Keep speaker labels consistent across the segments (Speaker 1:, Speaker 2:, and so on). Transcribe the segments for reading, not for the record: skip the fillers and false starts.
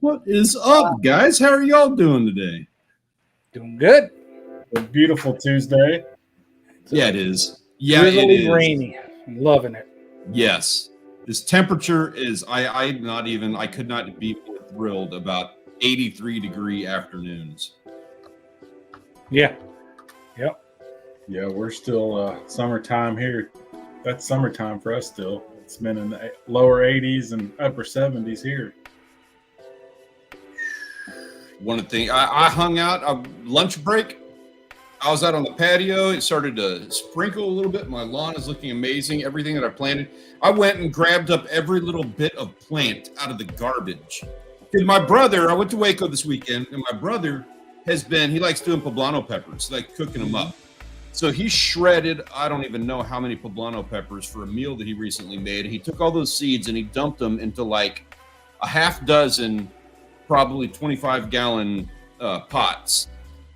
Speaker 1: What is up, guys? How are y'all doing today?
Speaker 2: Doing good.
Speaker 3: A beautiful Tuesday.
Speaker 1: Yeah, it is. Yeah,
Speaker 2: Drizzly,
Speaker 1: it is.
Speaker 2: rainy. I'm loving it.
Speaker 1: Yes. This temperature is, I could not be more thrilled about 83-degree afternoons.
Speaker 2: Yeah. Yep.
Speaker 3: Yeah, we're still summertime here. That's summertime for us still. It's been in the lower 80s and upper 70s here.
Speaker 1: One of the things, I hung out, lunch break. I was out on the patio. It started to sprinkle a little bit. My lawn is looking amazing. Everything that I planted. I went and grabbed up every little bit of plant out of the garbage. And my brother, I went to Waco this weekend, and my brother he likes doing poblano peppers, like cooking them up. So he shredded, I don't even know how many poblano peppers for a meal that he recently made. He took all those seeds and he dumped them into like a half dozen, probably 25-gallon pots.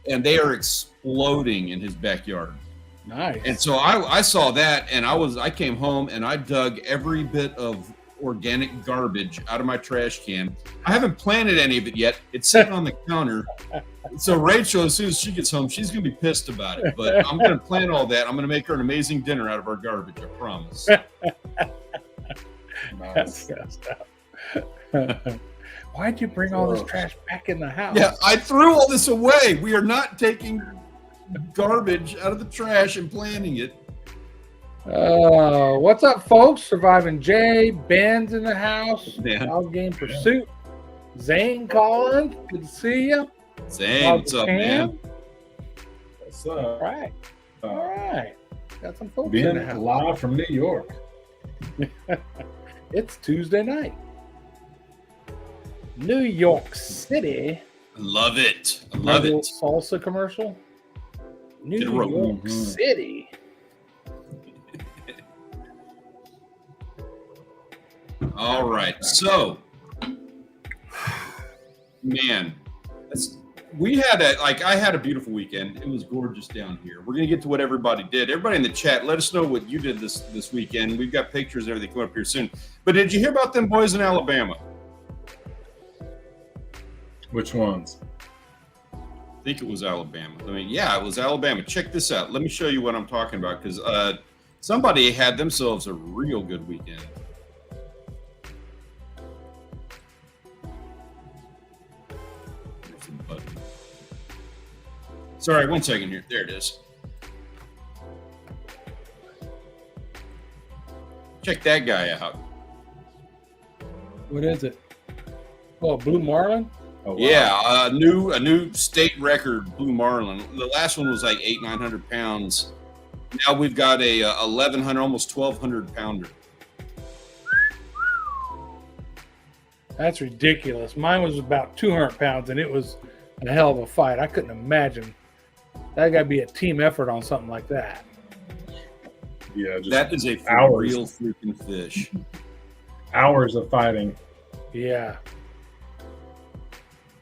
Speaker 1: And they are exploding in his backyard.
Speaker 2: Nice.
Speaker 1: And so I saw that, and I came home and I dug every bit of organic garbage out of my trash can. I haven't planted any of it yet. It's sitting on the counter. So Rachel, as soon as she gets home, she's going to be pissed about it. But I'm going to plant all that. I'm going to make her an amazing dinner out of our garbage, I promise.
Speaker 3: Nice.
Speaker 2: Why'd you bring all this trash back in the house?
Speaker 1: Yeah, I threw all this away. We are not taking garbage out of the trash and planting it.
Speaker 2: What's up, folks? Surviving Jay, Ben's in the house.
Speaker 1: Yeah.
Speaker 2: Dog Game Pursuit. Zane calling. Good to see you.
Speaker 1: Zane, what's up, man?
Speaker 3: What's
Speaker 2: All
Speaker 3: up?
Speaker 2: right. All right. Got some folks in the
Speaker 3: Being
Speaker 2: house.
Speaker 3: live from New York.
Speaker 2: It's Tuesday night. New York City.
Speaker 1: I love it. I love
Speaker 2: Remember
Speaker 1: it.
Speaker 2: the salsa commercial? New
Speaker 1: Get a rope.
Speaker 2: York
Speaker 3: Mhm.
Speaker 2: City.
Speaker 1: All right. So, man, I had a beautiful weekend. It was gorgeous down here. We're going to get to what everybody did. Everybody in the chat, let us know what you did this weekend. We've got pictures and everything coming up here soon. But did you hear about them boys in Alabama?
Speaker 3: Which ones?
Speaker 1: I think it was Alabama. Yeah, it was Alabama. Check this out. Let me show you what I'm talking about, because somebody had themselves a real good weekend. There's the button. Sorry, 1 second here. There it is. Check that guy out.
Speaker 2: What is it? Oh, Blue Marlin?
Speaker 3: Oh, wow.
Speaker 1: Yeah, a new state record blue marlin. The last one was like 800-900 pounds. Now we've got a 1,100, almost 1,200 pounder.
Speaker 2: That's ridiculous. Mine was about 200 pounds, and it was a hell of a fight. I couldn't imagine. That got to be a team effort on something like that.
Speaker 3: Yeah, just
Speaker 1: That is a
Speaker 3: hours.
Speaker 1: real freaking fish.
Speaker 3: Hours of fighting.
Speaker 2: Yeah.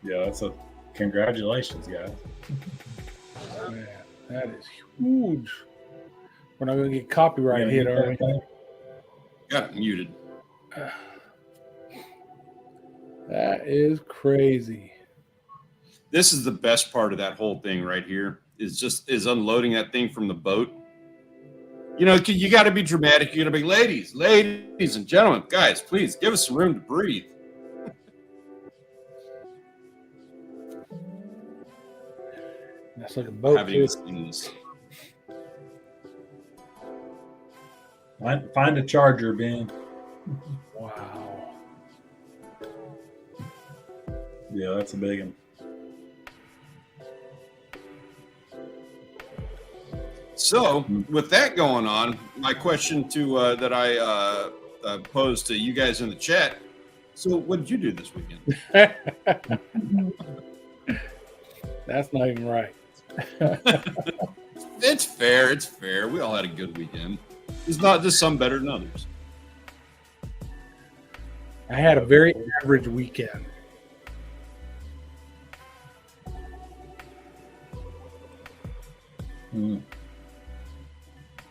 Speaker 3: Yeah, that's a congratulations, guys.
Speaker 2: Man, that is huge. We're not going to get copyright hit, are we?
Speaker 1: Got it muted.
Speaker 2: That is crazy.
Speaker 1: This is the best part of that whole thing right here. Is unloading that thing from the boat. You know, you got to be dramatic. You got to be ladies and gentlemen, guys, please give us some room to breathe.
Speaker 2: That's like a boat.
Speaker 1: Haven't
Speaker 2: Too.
Speaker 1: even seen this.
Speaker 3: Find a charger, Ben.
Speaker 2: Wow.
Speaker 3: Yeah, that's a big one.
Speaker 1: So, with that going on, my question to that I posed to you guys in the chat. So, what did you do this weekend?
Speaker 2: That's not even right.
Speaker 1: It's fair. It's fair. We all had a good weekend. It's not just some better than others.
Speaker 2: I had a very average weekend.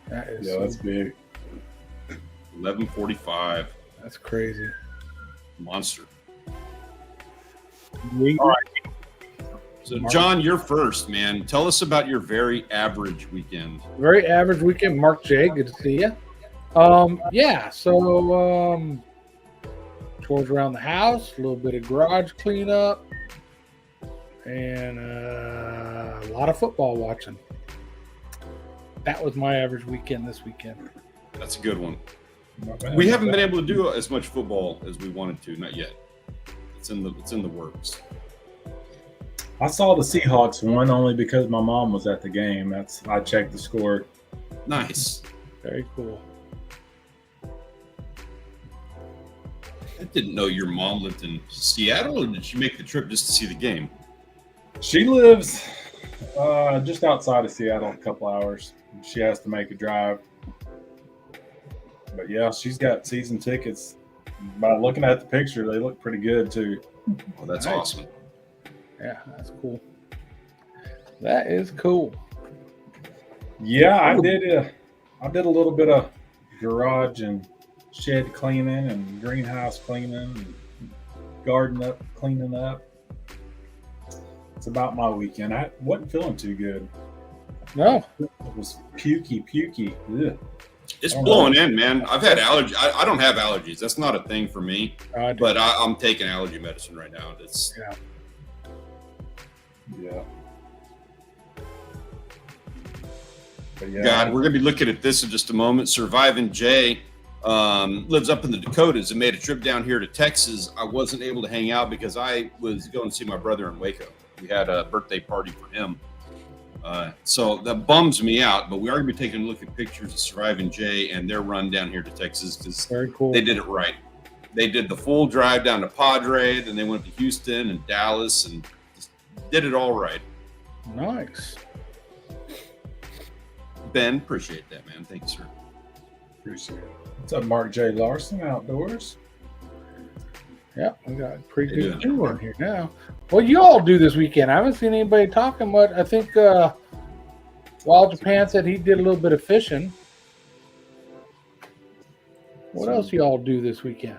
Speaker 2: That is
Speaker 3: Yeah, that's big.
Speaker 1: 11:45.
Speaker 2: That's crazy.
Speaker 1: Monster.
Speaker 2: All
Speaker 1: So, John, you're first, man. Tell us about your very average weekend.
Speaker 2: Very average weekend. Mark J, good to see you. Chores around the house, a little bit of garage cleanup, and a lot of football watching. That was my average weekend this weekend.
Speaker 1: That's a good one. We haven't been able to do as much football as we wanted to, not yet. It's in the works.
Speaker 3: I saw the Seahawks won only because my mom was at the game. I checked the score.
Speaker 1: Nice.
Speaker 2: Very cool.
Speaker 1: I didn't know your mom lived in Seattle, or did she make the trip just to see the game?
Speaker 3: She lives just outside of Seattle, a couple hours. She has to make a drive. But yeah, she's got season tickets. By looking at the picture, they look pretty good too.
Speaker 1: Oh, that's awesome.
Speaker 2: Yeah, that's cool. That is cool.
Speaker 3: Yeah, I did a little bit of garage and shed cleaning and greenhouse cleaning and garden cleaning up. It's about my weekend. I wasn't feeling too good.
Speaker 2: No.
Speaker 3: It was pukey. Ugh.
Speaker 1: It's blowing in, man. I've had allergies. I don't have allergies. That's not a thing for me. But I'm taking allergy medicine right now.
Speaker 3: Yeah. But yeah.
Speaker 1: God, we're going to be looking at this in just a moment. Surviving Jay lives up in the Dakotas and made a trip down here to Texas. I wasn't able to hang out because I was going to see my brother in Waco. We had a birthday party for him. So that bums me out, but we are going to be taking a look at pictures of Surviving Jay and their run down here to Texas because
Speaker 2: very cool.
Speaker 1: They did it right. They did the full drive down to Padre, then they went to Houston and Dallas and just did it all right.
Speaker 2: Nice.
Speaker 1: Ben, appreciate that, man. Thank you, sir.
Speaker 3: Appreciate it. What's up, Mark J. Larson Outdoors?
Speaker 2: Yeah, we got a pretty good tour here now. What you all do this weekend? I haven't seen anybody talking much. I think Wild Japan said he did a little bit of fishing. What else you all do this weekend?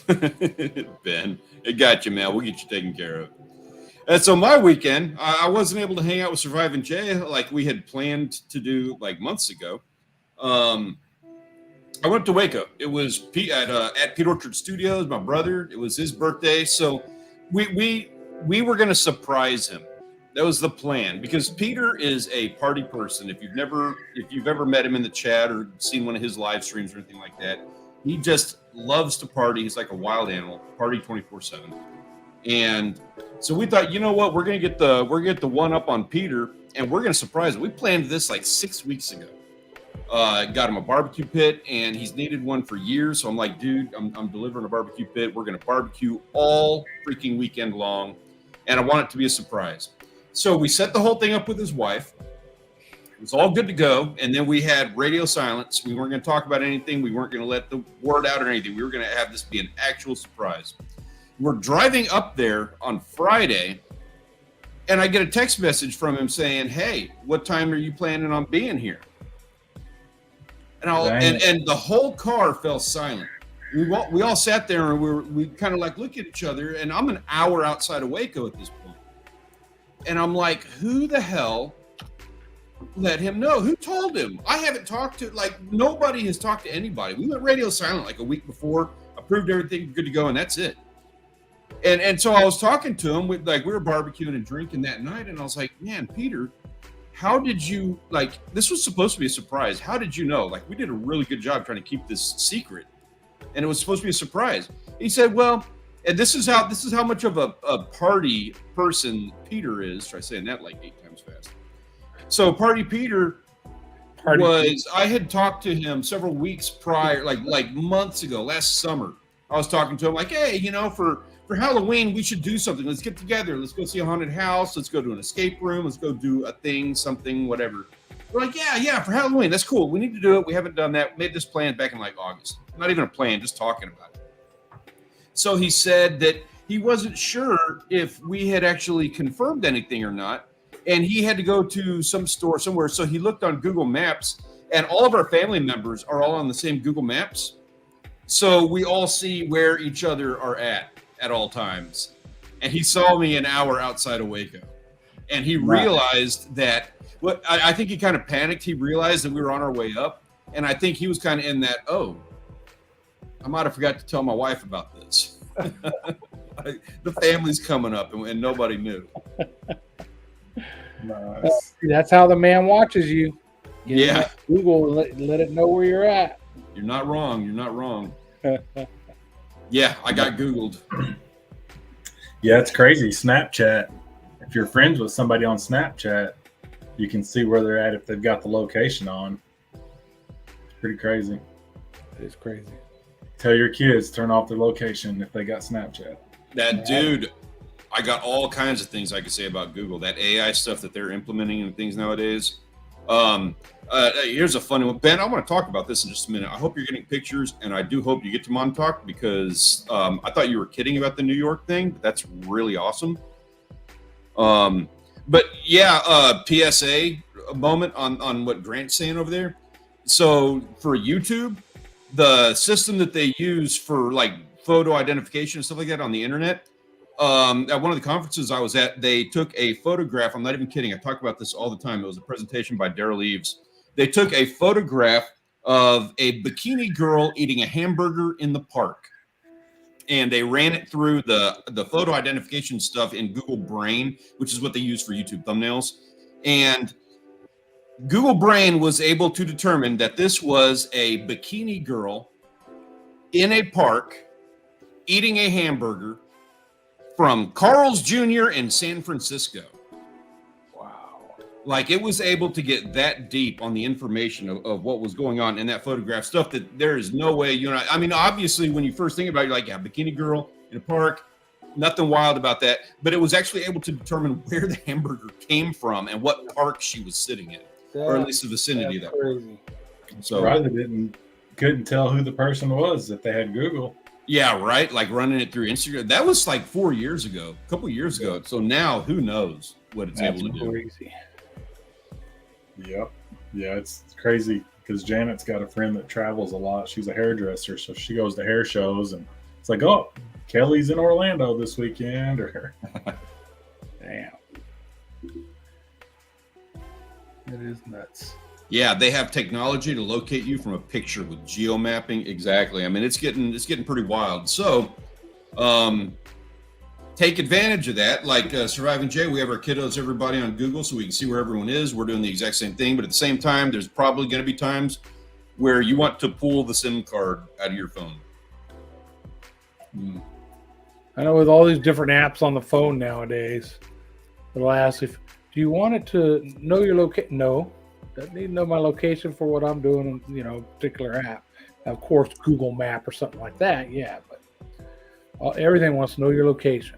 Speaker 1: Ben, it got you, man. We'll get you taken care of. And so my weekend, I wasn't able to hang out with Surviving Jay like we had planned to do like months ago. I went to Waco. It was at Pete Orchard Studios. My brother. It was his birthday, so we were going to surprise him. That was the plan because Peter is a party person. If you've ever met him in the chat or seen one of his live streams or anything like that, he just loves to party. He's like a wild animal. Party 24/7. And so we thought, you know what, we're gonna get the one up on Peter, and we're gonna surprise him. We planned this like 6 weeks ago. Got him a barbecue pit, and he's needed one for years. So I'm like, dude, I'm delivering a barbecue pit. We're gonna barbecue all freaking weekend long, and I want it to be a surprise. So we set the whole thing up with his wife. It was all good to go, and then we had radio silence. We weren't gonna talk about anything. We weren't gonna let the word out or anything. We were gonna have this be an actual surprise. We're driving up there on Friday, and I get a text message from him saying, "Hey, what time are you planning on being here?" And the whole car fell silent. We all sat there and we kind of like look at each other, and I'm an hour outside of Waco at this point, and I'm like, who the hell let him know? Who told him? I haven't talked to, like, nobody has talked to anybody. We went radio silent like a week before, approved everything, good to go, and that's it. And so I was talking to him, we were barbecuing and drinking that night, and I was like, man, Peter, how did you, like, this was supposed to be a surprise. How did you know? Like, we did a really good job trying to keep this secret, and it was supposed to be a surprise. He said, well, and this is how much of a party person Peter is. Try saying that like 8 times fast. So Party Peter I had talked to him several weeks prior, like months ago, last summer. I was talking to him like, hey, for Halloween, we should do something. Let's get together. Let's go see a haunted house. Let's go to an escape room. Let's go do a thing, something, whatever. We're like, yeah, for Halloween. That's cool. We need to do it. We haven't done that. Made this plan back in like August. Not even a plan, just talking about it. So he said that he wasn't sure if we had actually confirmed anything or not. And he had to go to some store somewhere. So he looked on Google Maps, and all of our family members are all on the same Google Maps. So we all see where each other are at. at all times. And he saw me an hour outside of Waco. And he
Speaker 2: Nice.
Speaker 1: realized that I think he kind of panicked. He realized that we were on our way up. And I think he was kind of in that, oh, I might have forgot to tell my wife about this. The family's coming up and nobody knew.
Speaker 3: Nice.
Speaker 2: That's how the man watches you. Get
Speaker 1: Yeah.
Speaker 2: on Google and let it know where you're at.
Speaker 1: You're not wrong. You're not wrong. Yeah, I got Googled.
Speaker 3: Yeah, it's crazy. Snapchat. If you're friends with somebody on Snapchat, you can see where they're at if they've got the location on. It's pretty crazy.
Speaker 2: It's crazy.
Speaker 3: Tell your kids turn off their location if they got Snapchat.
Speaker 1: That dude, I got all kinds of things I could say about Google. That AI stuff that they're implementing and things nowadays. Here's a funny one. Ben, I want to talk about this in just a minute. I hope you're getting pictures, and I do hope you get to Montauk because I thought you were kidding about the New York thing, but that's really awesome. But yeah, PSA moment on what Grant's saying over there. So for YouTube, the system that they use for like photo identification and stuff like that on the internet, at one of the conferences I was at, they took a photograph. I'm not even kidding. I talk about this all the time. It was a presentation by Daryl Eves. They took a photograph of a bikini girl eating a hamburger in the park. And they ran it through the photo identification stuff in Google Brain, which is what they use for YouTube thumbnails. And Google Brain was able to determine that this was a bikini girl in a park eating a hamburger from Carl's Jr. in San Francisco.
Speaker 2: Wow.
Speaker 1: Like it was able to get that deep on the information of what was going on in that photograph, stuff that there is no way, I mean, obviously when you first think about it, you're like, yeah, bikini girl in a park, nothing wild about that. But it was actually able to determine where the hamburger came from and what park she was sitting in, or at least the vicinity of that.
Speaker 2: Crazy.
Speaker 1: So
Speaker 3: Probably couldn't tell who the person was if they had Google.
Speaker 1: yeah, right. Like running it through Instagram. That was like 4 years ago, a couple years ago. So now who knows what it's able to do.
Speaker 2: Crazy.
Speaker 3: Yep. Yeah, it's crazy because Janet's got a friend that travels a lot. She's a hairdresser, so she goes to hair shows, and it's like, oh, Kelly's in Orlando this weekend, or
Speaker 2: Damn. It is nuts.
Speaker 1: Yeah, they have technology to locate you from a picture with geomapping. Exactly. I mean, it's getting pretty wild. So, take advantage of that. Like Surviving Jay, we have our kiddos, everybody on Google, so we can see where everyone is. We're doing the exact same thing, but at the same time, there's probably going to be times where you want to pull the SIM card out of your phone.
Speaker 2: I know with all these different apps on the phone nowadays, it'll ask if do you want it to know your location? No, doesn't need to know my location for what I'm doing in a particular app. Of course, Google Map or something like that, yeah, but everything wants to know your location.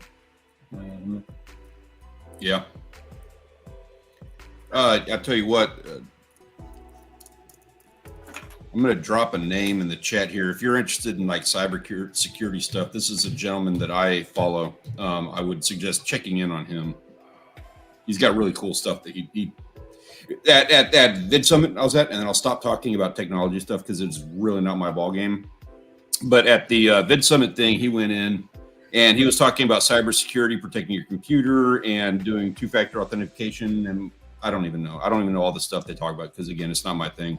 Speaker 3: Mhm.
Speaker 1: Yeah. I tell you what, I'm going to drop a name in the chat here. If you're interested in like cyber security stuff, this is a gentleman that I follow. I would suggest checking in on him. He's got really cool stuff that he at Vid Summit I was at, and then I'll stop talking about technology stuff because it's really not my ball game. But at the Vid Summit thing, he went in and he was talking about cybersecurity, protecting your computer and doing two-factor authentication. And I don't even know all the stuff they talk about because again, it's not my thing.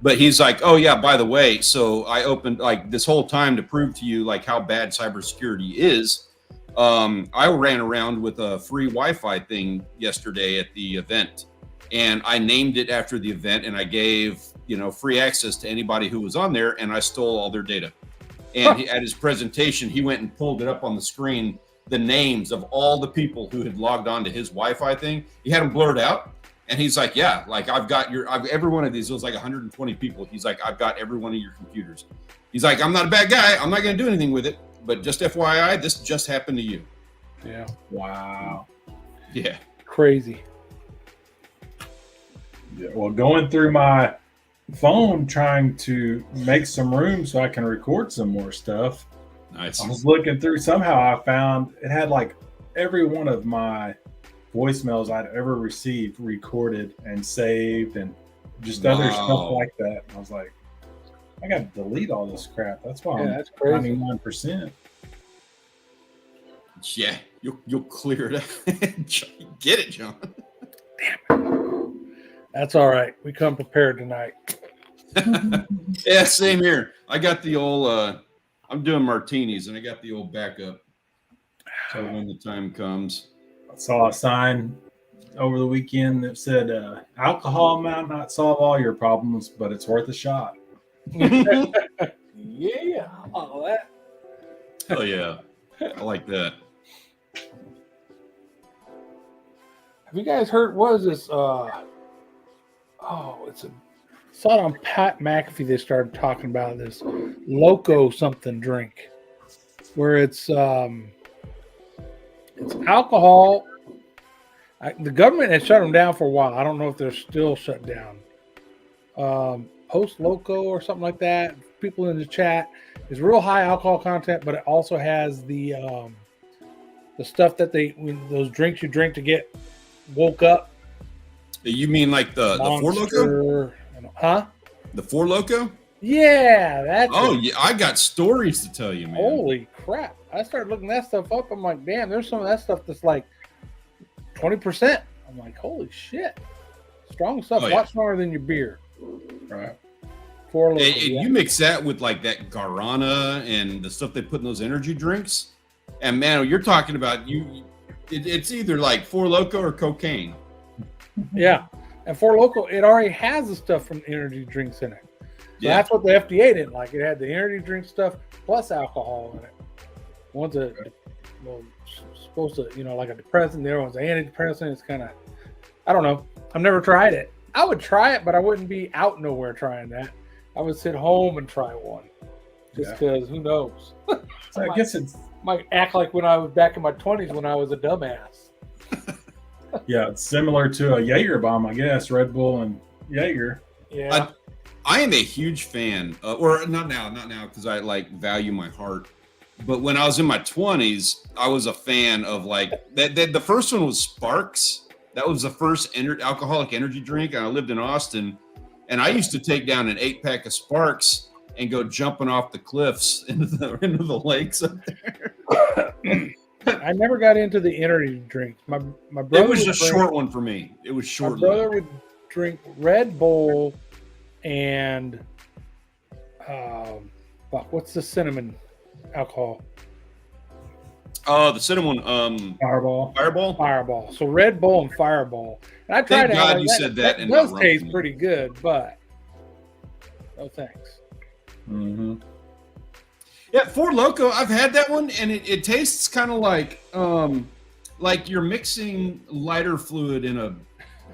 Speaker 1: But he's like, oh yeah, by the way, so I opened like this whole time to prove to you like how bad cybersecurity is. I ran around with a free Wi-Fi thing yesterday at the event, and I named it after the event, and I gave free access to anybody who was on there, and I stole all their data. And at his presentation, he went and pulled it up on the screen, the names of all the people who had logged on to his Wi-Fi thing. He had them blurred out. And he's like, yeah, like I've got every one of these. It was like 120 people. He's like, I've got every one of your computers. He's like, I'm not a bad guy. I'm not going to do anything with it. But just FYI, this just happened to you.
Speaker 2: Yeah.
Speaker 3: Wow.
Speaker 1: Yeah.
Speaker 2: Crazy.
Speaker 3: Yeah. Well, going through my phone trying to make some room so I can record some more stuff.
Speaker 1: Nice.
Speaker 3: I was looking through. Somehow I found it had like every one of my voicemails I'd ever received recorded and saved and just other stuff like that. And I was like, I got to delete all this crap. That's why
Speaker 2: Yeah,
Speaker 3: I'm
Speaker 2: that's crazy.
Speaker 3: 91%.
Speaker 1: Yeah, you'll clear it out. Get it, John.
Speaker 2: That's all right. We come prepared tonight.
Speaker 1: Yeah, same here. I got the old. I'm doing martinis, and I got the old backup. So when the time comes,
Speaker 3: I saw a sign over the weekend that said, "Alcohol might not solve all your problems, but it's worth a shot."
Speaker 2: Yeah. Oh, that.
Speaker 1: oh yeah, I like that.
Speaker 2: Have you guys heard? What is this? Saw it on Pat McAfee. They started talking about this Loco something drink, where it's alcohol. The government has shut them down for a while. I don't know if they're still shut down. Post Loco or something like that. People in the chat is real high alcohol content, but it also has the stuff that those drinks you drink to get woke up.
Speaker 1: You mean like the Four Loco?
Speaker 2: Huh?
Speaker 1: The Four Loco?
Speaker 2: Yeah, that's.
Speaker 1: Oh yeah, I got stories to tell you, man.
Speaker 2: Holy crap! I started looking that stuff up. I'm like, damn, there's some of that stuff that's like 20%. I'm like, holy shit, strong stuff.
Speaker 1: Oh,
Speaker 2: A
Speaker 1: yeah.
Speaker 2: lot stronger than your beer.
Speaker 3: Right.
Speaker 2: Four Loko,
Speaker 1: You mix that with like that guarana and the stuff they put in those energy drinks, and man, you're talking about it's either like Four Loco or cocaine.
Speaker 2: Yeah, and Four Loko, it already has the stuff from energy drinks in it. So
Speaker 1: Yeah.
Speaker 2: that's what the FDA didn't like. It had the energy drink stuff plus alcohol in it. One's supposed to, like a depressant. The other one's an antidepressant. It's kind of, I don't know. I've never tried it. I would try it, but I wouldn't be out nowhere trying that. I would sit home and try one, just because who knows?
Speaker 3: So I guess it's
Speaker 2: Might act like when I was back in my 20s when I was a dumbass.
Speaker 3: it's similar to a Jaeger bomb, I guess. Red Bull and Jaeger.
Speaker 2: Yeah.
Speaker 1: I am a huge fan, or not now, because I like value my heart. But when I was in my 20s, I was a fan of like that. The first one was Sparks. That was the first alcoholic energy drink. And I lived in Austin, and I used to take down an 8-pack of Sparks and go jumping off the cliffs into the lakes up there.
Speaker 2: I never got into the energy drinks. My brother.
Speaker 1: It was a short one for me. It was short.
Speaker 2: My brother would drink Red Bull and what's the cinnamon alcohol?
Speaker 1: Oh, the cinnamon
Speaker 3: Fireball.
Speaker 2: Fireball. So Red Bull and Fireball. And I tried
Speaker 1: Thank God you said that.
Speaker 2: It
Speaker 1: and
Speaker 2: does
Speaker 1: not
Speaker 2: taste
Speaker 1: rum.
Speaker 2: pretty good, but no thanks.
Speaker 3: Mm-hmm.
Speaker 1: Yeah, Four Loco. I've had that one, and it tastes kind of like you're mixing lighter fluid in a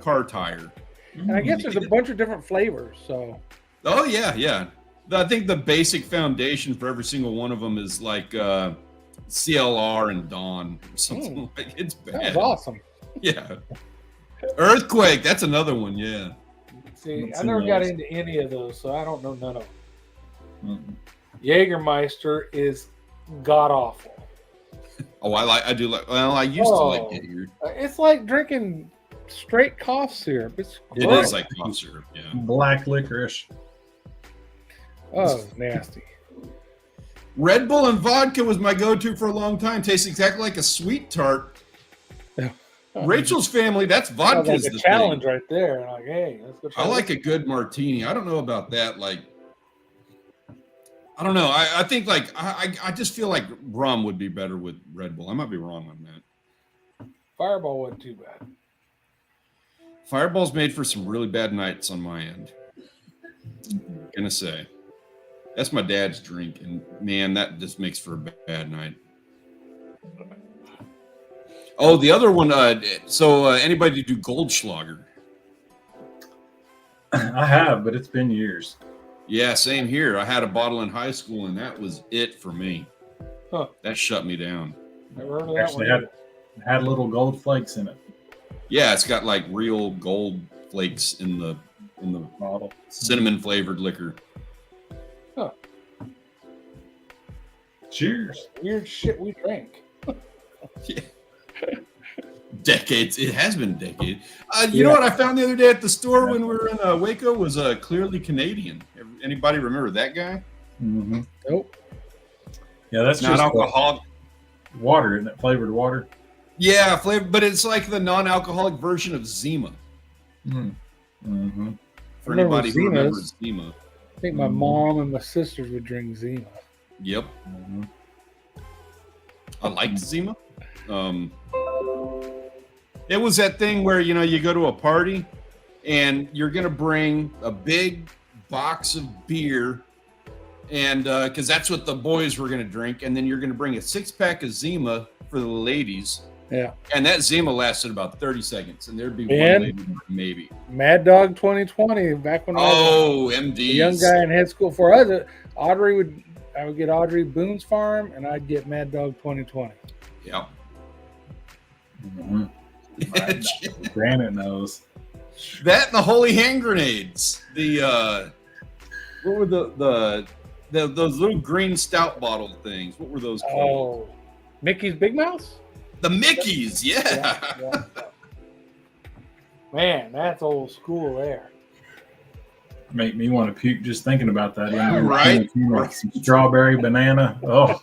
Speaker 1: car tire.
Speaker 2: And I guess there's a bunch of different flavors. So.
Speaker 1: Oh yeah. I think the basic foundation for every single one of them is like CLR and Dawn or something like. It's bad.
Speaker 2: That was awesome.
Speaker 1: Yeah. Earthquake. That's another one. Yeah.
Speaker 2: See, I never got into any of those, so I don't know none of them.
Speaker 3: Mm-hmm.
Speaker 2: Jägermeister is god awful.
Speaker 1: Oh, I do like. Well, I used to like Jaeger.
Speaker 2: It's like drinking straight cough syrup. It
Speaker 1: is like cough syrup. Yeah.
Speaker 3: Black licorice.
Speaker 2: Oh, nasty.
Speaker 1: Red Bull and vodka was my go-to for a long time. Tastes exactly like a sweet tart. Rachel's family, that's vodka.
Speaker 2: Like a challenge right there. Like, hey, let's go try
Speaker 1: I like a good martini. I don't know about that. Like, I don't know. I think like I just feel like rum would be better with Red Bull. I might be wrong on that.
Speaker 2: Fireball wasn't too bad.
Speaker 1: Fireball's made for some really bad nights on my end. Gonna say. That's my dad's drink, and man, that just makes for a bad night. Oh, the other one. Anybody do Goldschlager?
Speaker 3: I have, but it's been years.
Speaker 1: Yeah, same here. I had a bottle in high school, and that was it for me.
Speaker 2: Huh.
Speaker 1: That shut me down.
Speaker 2: Never heard of that
Speaker 3: Actually
Speaker 2: one.
Speaker 3: had little gold flakes in it.
Speaker 1: Yeah, it's got like real gold flakes in the
Speaker 3: Bottle.
Speaker 1: cinnamon flavored liquor.
Speaker 2: Huh.
Speaker 3: Cheers.
Speaker 2: Weird shit we drank.
Speaker 1: Yeah. Decades. It has been decades. You know what I found the other day at the store when we were in Waco was clearly Canadian. Anybody remember that guy?
Speaker 3: Mm-hmm.
Speaker 2: Nope.
Speaker 3: Yeah, that's
Speaker 1: Not
Speaker 3: just
Speaker 1: alcoholic.
Speaker 3: water, isn't it? Flavored water.
Speaker 1: Yeah, flavor, but it's like the non-alcoholic version of Zima.
Speaker 3: Mm-hmm.
Speaker 1: For
Speaker 2: I remember
Speaker 1: anybody who
Speaker 2: Zimas.
Speaker 1: remembers Zima.
Speaker 2: I think my mom and my sisters would drink Zima.
Speaker 1: Yep.
Speaker 3: Mm-hmm.
Speaker 1: I liked Zima. It was that thing where, you know, you go to a party and you're going to bring a big box of beer, and because that's what the boys were going to drink, and then you're going to bring a 6-pack of Zima for the ladies.
Speaker 2: Yeah.
Speaker 1: And that Zima lasted about 30 seconds, and there'd be
Speaker 2: And-
Speaker 1: one lady maybe.
Speaker 2: Mad Dog 2020, back when I was a
Speaker 1: MDs.
Speaker 2: young guy in head school. For us, I would get Audrey Boone's Farm, and I'd get Mad Dog 2020.
Speaker 1: Yeah.
Speaker 3: Mm-hmm. Granite knows.
Speaker 1: That and the holy hand grenades. The what were those little green stout bottle things? What were those called?
Speaker 2: Oh, Mickey's Big Mouse?
Speaker 1: The Mickeys, yeah.
Speaker 2: Yeah. Man, that's old school there.
Speaker 3: Make me want to puke just thinking about that.
Speaker 1: Right?
Speaker 3: Like some strawberry banana. Oh.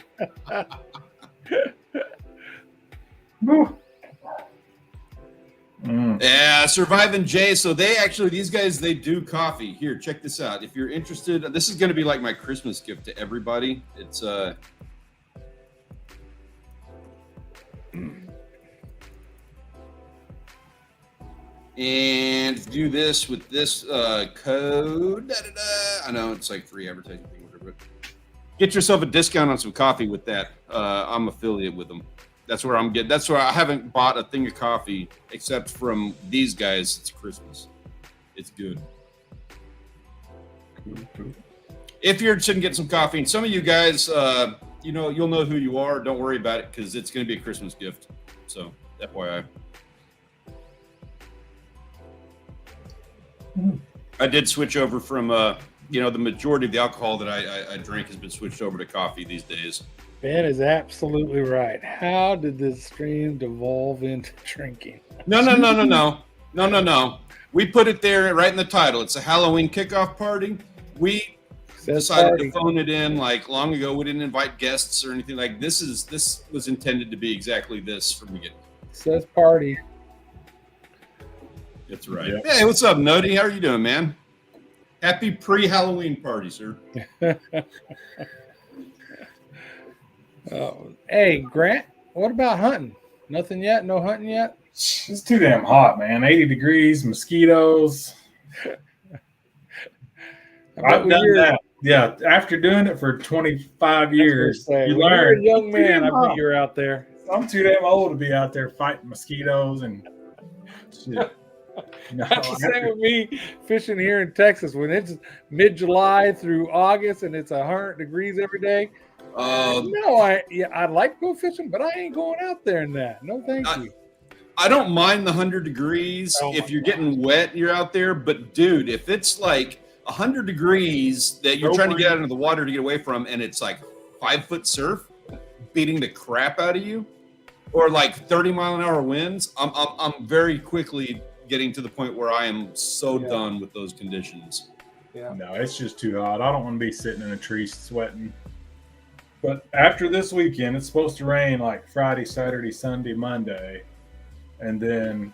Speaker 3: Whew.
Speaker 1: Yeah, Surviving Jay. So these guys, they do coffee. Here, check this out. If you're interested, this is going to be like my Christmas gift to everybody. It's and do this with this code. I know it's like free advertising thing, whatever. But get yourself a discount on some coffee with that. I'm affiliate with them. That's where I'm getting. That's where I haven't bought a thing of coffee except from these guys. It's Christmas. It's good. If you're interested in getting some coffee, and some of you guys, you'll know who you are. Don't worry about it because it's going to be a Christmas gift. So, FYI. I did switch over from, the majority of the alcohol that I drink has been switched over to coffee these days.
Speaker 2: Ben is absolutely right. How did this stream devolve into drinking?
Speaker 1: No. We put it there right in the title. It's a Halloween kickoff party. We decided to phone it in like long ago. We didn't invite guests or anything like this. This was intended to be exactly this from the beginning.
Speaker 2: Says party.
Speaker 1: That's right.
Speaker 3: Yep.
Speaker 1: Hey, what's up, Nody? How are you doing, man? Happy pre-Halloween party, sir.
Speaker 2: Hey, Grant, what about hunting? Nothing yet? No hunting yet?
Speaker 3: It's too damn hot, man. 80 degrees, mosquitoes. I've done that. Yeah, after doing it for 25 years, you learn.
Speaker 2: You're a young man, I bet you're out there.
Speaker 3: I'm too damn old to be out there fighting mosquitoes and shit. No,
Speaker 2: That's the same with me fishing here in Texas. When it's mid-July through August and it's 100 degrees every day, I like to go fishing, but I ain't going out there in that. No, thank you.
Speaker 1: I don't mind the 100 degrees if you're getting wet and you're out there. But, dude, if it's like 100 degrees that you're trying to get out of the water to get away from and it's like 5-foot surf beating the crap out of you or like 30-mile-an-hour winds, I'm very quickly getting to the point where I am so done with those conditions.
Speaker 2: Yeah.
Speaker 3: No, it's just too hot. I don't want to be sitting in a tree sweating. But after this weekend, it's supposed to rain like Friday, Saturday, Sunday, Monday. And then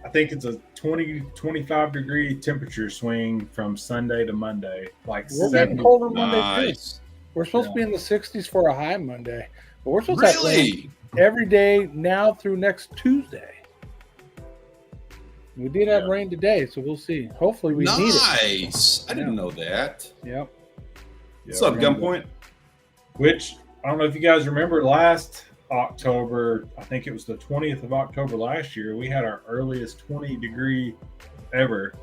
Speaker 3: I think it's a 25 degree temperature swing from Sunday to Monday. Like
Speaker 2: we're
Speaker 3: 70.
Speaker 2: getting colder Monday too.
Speaker 1: Nice.
Speaker 2: We're supposed to be in the 60s for a high Monday. But we're supposed to
Speaker 1: Really?
Speaker 2: have rain every day now through next Tuesday. We did have rain today, so we'll see. Hopefully we need it.
Speaker 1: Nice. I didn't know that.
Speaker 2: Yep.
Speaker 1: What's up, Gunpoint?
Speaker 3: Which, I don't know if you guys remember last October, I think it was the 20th of October last year, we had our earliest 20 degree ever.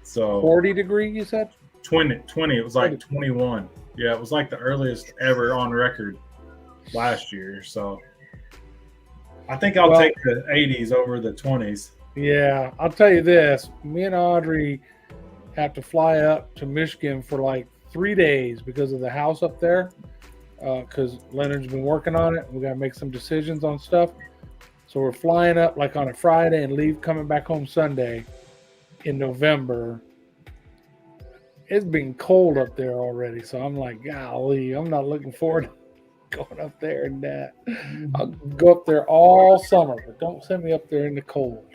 Speaker 3: So
Speaker 2: 40 degree, you said?
Speaker 3: 20, it was like 21. Yeah, it was like the earliest ever on record last year. So I think I'll take the 80s over the 20s.
Speaker 2: Yeah, I'll tell you this. Me and Audrey have to fly up to Michigan for like 3 days because of the house up there. Because Leonard's been working on it. We got to make some decisions on stuff. So we're flying up like on a Friday and coming back home Sunday in November. It's been cold up there already. So I'm like, golly, I'm not looking forward going up there and that. I'll go up there all summer, but don't send me up there in the cold.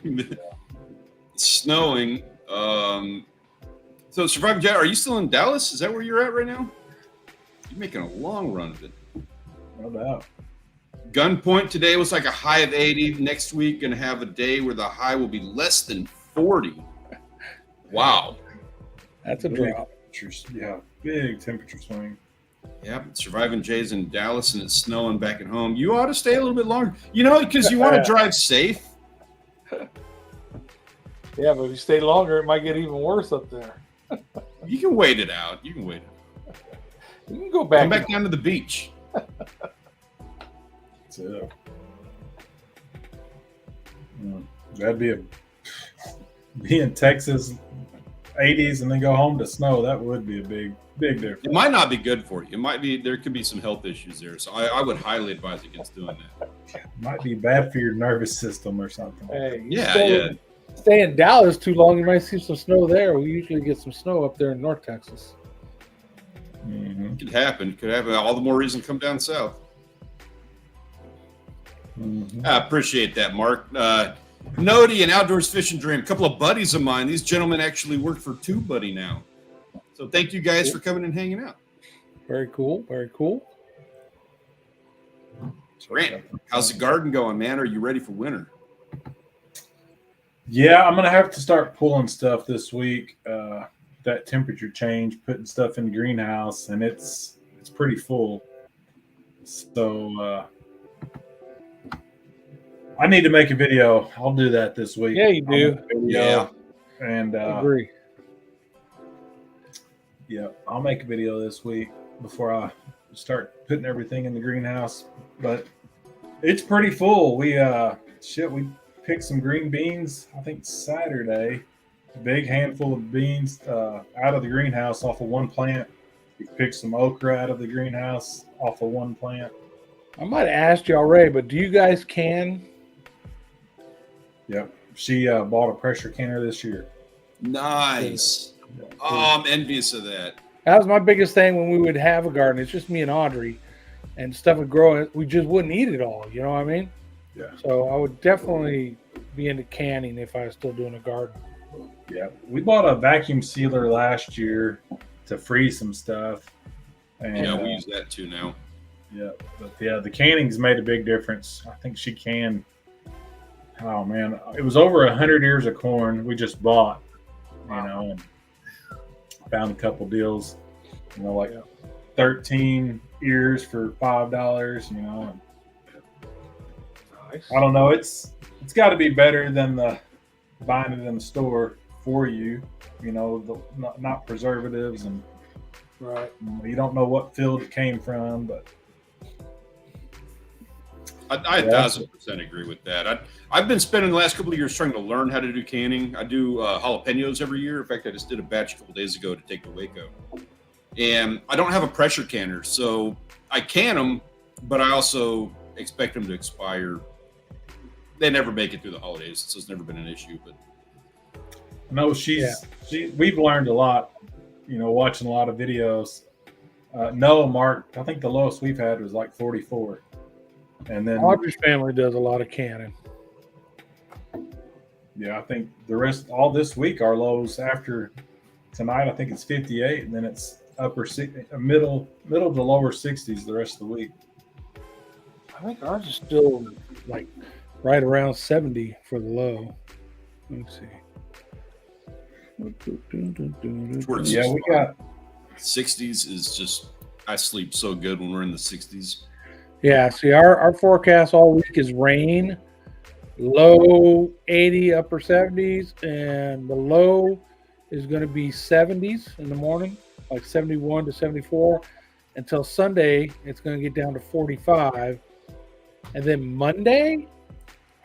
Speaker 1: It's snowing. So Surviving Jet, are you still in Dallas? Is that where you're at right now? You're making a long run of it.
Speaker 3: No doubt.
Speaker 1: Gunpoint today was like a high of 80. Next week, going to have a day where the high will be less than 40. Wow.
Speaker 2: That's a drop.
Speaker 3: Yeah, big temperature swing.
Speaker 1: Yep, Surviving Jay's in Dallas and it's snowing back at home. You ought to stay a little bit longer. You know, because you want to drive safe.
Speaker 2: Yeah, but if you stay longer, it might get even worse up there.
Speaker 1: You can wait it out. You can wait it out.
Speaker 2: You can go back.
Speaker 1: Come back down to the beach.
Speaker 3: So, that'd be in Texas 80s and then go home to snow. That would be a big difference.
Speaker 1: It might not be good for you. It might be, there could be some health issues there. So I would highly advise against doing that.
Speaker 3: It might be bad for your nervous system or something.
Speaker 2: Hey,
Speaker 1: Yeah.
Speaker 2: Stay in Dallas too long, you might see some snow there. We usually get some snow up there in North Texas.
Speaker 3: Mm-hmm.
Speaker 1: Could happen. Could happen. All the more reason to come down south.
Speaker 3: Mm-hmm.
Speaker 1: I appreciate that, Mark. Nody and Outdoors Fishing Dream, a couple of buddies of mine. These gentlemen actually work for TubeBuddy now. So thank you guys for coming and hanging out.
Speaker 2: Very cool. Very cool.
Speaker 1: Grant, how's the garden going, man? Are you ready for winter?
Speaker 3: Yeah, I'm gonna have to start pulling stuff this week. That temperature change, putting stuff in the greenhouse, and it's pretty full. So I need to make a video. I'll do that this week.
Speaker 2: Yeah, you do.
Speaker 1: Yeah.
Speaker 3: And
Speaker 2: I agree.
Speaker 3: yeah, I'll make a video this week before I start putting everything in the greenhouse. But it's pretty full. We picked some green beans, I think Saturday. A big handful of beans out of the greenhouse off of one plant. We picked some okra out of the greenhouse off of one plant.
Speaker 2: I might have asked you already, but do you guys can?
Speaker 3: Yep. She bought a pressure canner this year.
Speaker 1: Nice. Oh, I'm envious of that.
Speaker 2: That was my biggest thing when we would have a garden. It's just me and Audrey, and stuff would grow. We just wouldn't eat it all. You know what I mean?
Speaker 3: Yeah.
Speaker 2: So I would definitely be into canning if I was still doing a garden.
Speaker 3: Yeah. We bought a vacuum sealer last year to freeze some stuff. And,
Speaker 1: Yeah, we use that too now.
Speaker 3: Yeah. But yeah, the canning's made a big difference. I think she can. Oh man, it was over 100 ears of corn we just bought, you know, and found a couple deals, you know, like 13 ears for $5, you know. And
Speaker 2: Nice.
Speaker 3: I don't know. It's got to be better than the buying it in the store for you, you know, not preservatives, and
Speaker 2: Right.
Speaker 3: you don't know what field it came from, but
Speaker 1: I 1,000% agree with that. I've been spending the last couple of years trying to learn how to do canning. I do jalapenos every year. In fact, I just did a batch a couple days ago to take to Waco. And I don't have a pressure canner, so I can them, but I also expect them to expire. They never make it through the holidays, so it's never been an issue. But
Speaker 3: no, we've learned a lot, you know, watching a lot of videos. Noah marked, I think the lowest we've had was like 44. And then
Speaker 2: Audrey's family does a lot of canning.
Speaker 3: yeah, I think the rest all this week our lows after tonight, I think it's 58, and then it's middle to lower 60s the rest of the week.
Speaker 2: I think ours is still like right around 70 for the low. Let's see.
Speaker 1: towards
Speaker 3: Yeah, we got
Speaker 1: 60s is just, I sleep so good when we're in the 60s.
Speaker 2: Yeah, see, our forecast all week is rain, low 80, upper 70s, and the low is going to be 70s in the morning, like 71 to 74. Until Sunday, it's going to get down to 45. And then Monday,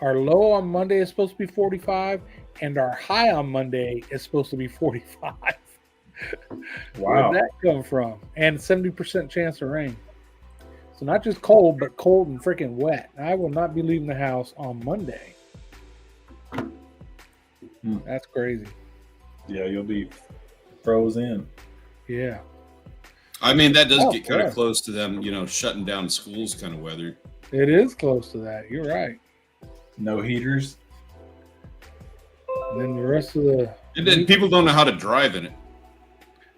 Speaker 2: our low on Monday is supposed to be 45, and our high on Monday is supposed to be 45.
Speaker 3: wow.
Speaker 2: Where'd that come from? And 70% chance of rain. So not just cold, but cold and freaking wet. I will not be leaving the house on Monday. That's crazy.
Speaker 3: Yeah, you'll be frozen in.
Speaker 2: Yeah.
Speaker 1: I mean, that does
Speaker 2: Oh,
Speaker 1: get kind
Speaker 2: yeah.
Speaker 1: of close to them, shutting down schools kind of weather.
Speaker 2: It is close to that. You're right.
Speaker 3: No heaters.
Speaker 2: And then the rest of the
Speaker 1: And then people don't know how to drive in it.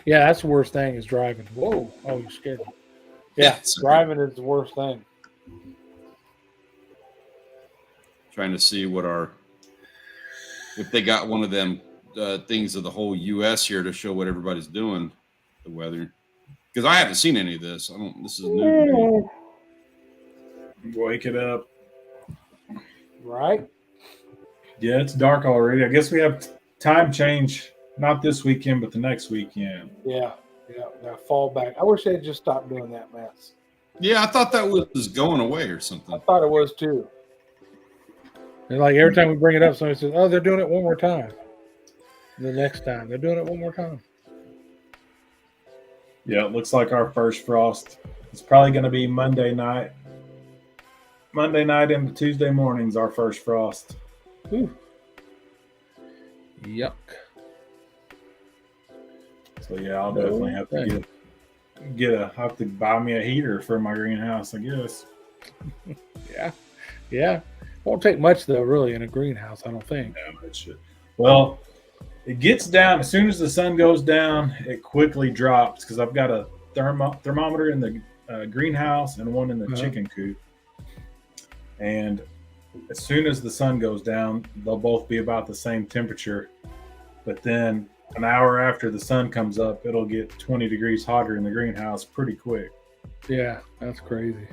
Speaker 2: yeah, that's the worst thing is driving. Whoa! Oh, you scared me. Yeah,
Speaker 1: sorry.
Speaker 2: driving is the worst thing.
Speaker 1: Trying to see if they got one of them things of the whole U.S. here to show what everybody's doing, the weather. Because I haven't seen any of this. This is new to me.
Speaker 3: Wake it up.
Speaker 2: Right?
Speaker 3: Yeah, it's dark already. I guess we have time change. Not this weekend, but the next weekend.
Speaker 2: Yeah. That fall back. I wish they'd just stop doing that mess.
Speaker 1: Yeah, I thought that was going away or
Speaker 2: I
Speaker 1: something.
Speaker 2: thought it was too. And like every time we bring it up, somebody says, "Oh, they're doing it one more time." The next time they're doing it one more time.
Speaker 3: Yeah, it looks like our first frost. It's probably going to be Monday night. Monday night into Tuesday morning's our first frost.
Speaker 2: Ooh. Yuck.
Speaker 3: So yeah, I'll definitely have to have to buy me a heater for my greenhouse, I guess.
Speaker 2: Yeah. Won't take much though, really, in a greenhouse. I don't think.
Speaker 3: No, it should. Well, it gets down as soon as the sun goes down. It quickly drops because I've got a thermometer in the greenhouse and one in the chicken coop. And as soon as the sun goes down, they'll both be about the same temperature. But then an hour after the sun comes up, it'll get 20 degrees hotter in the greenhouse pretty quick.
Speaker 2: Yeah, that's crazy.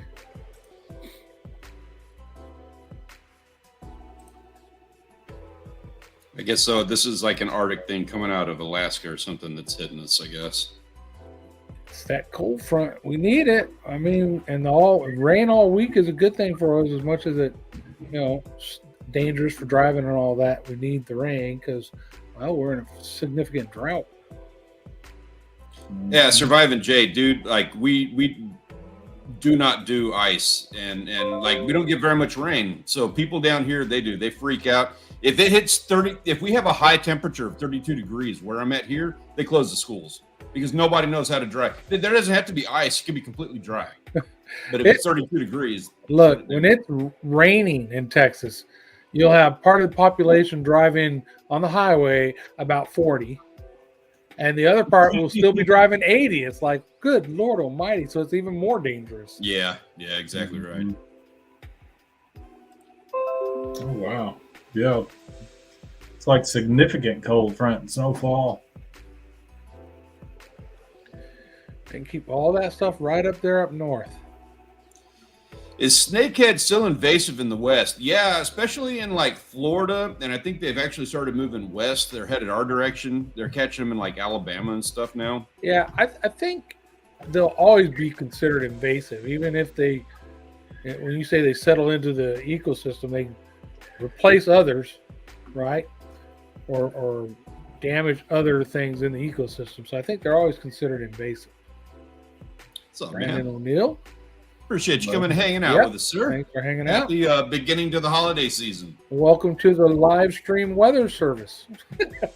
Speaker 1: I guess so. This is like an Arctic thing coming out of Alaska or something that's hitting us, I guess.
Speaker 2: It's that cold front. We need it. I mean, and rain all week is a good thing for us as much as it, it's dangerous for driving and all that. We need the rain because, well, we're in a significant drought.
Speaker 1: Yeah, Surviving Jay, dude, like we do not do ice and like we don't get very much rain. So people down here, they freak out. If it hits 30, if we have a high temperature of 32 degrees where I'm at here, they close the schools because nobody knows how to drive. There doesn't have to be ice. It can be completely dry. But if it's 32 degrees.
Speaker 2: Look, when it's raining in Texas, you'll have part of the population driving on the highway about 40, and the other part will still be driving 80. It's like, good Lord almighty. So it's even more dangerous.
Speaker 1: Yeah, exactly right.
Speaker 3: Oh, wow. Yeah. It's like significant cold front and snowfall.
Speaker 2: And keep all that stuff right up there up north.
Speaker 1: Is snakehead still invasive in the West? Yeah, especially in like Florida. And I think they've actually started moving west. They're headed our direction. They're catching them in like Alabama and stuff now.
Speaker 2: Yeah, I think they'll always be considered invasive, even if when you say they settle into the ecosystem, they replace others, right? Or damage other things in the ecosystem. So I think they're always considered invasive.
Speaker 1: What's up,
Speaker 2: Brandon
Speaker 1: man?
Speaker 2: O'Neill.
Speaker 1: Appreciate you coming and hanging out with us, sir.
Speaker 2: Thanks for hanging out.
Speaker 1: Happy beginning to the holiday season.
Speaker 2: Welcome to the live stream weather service.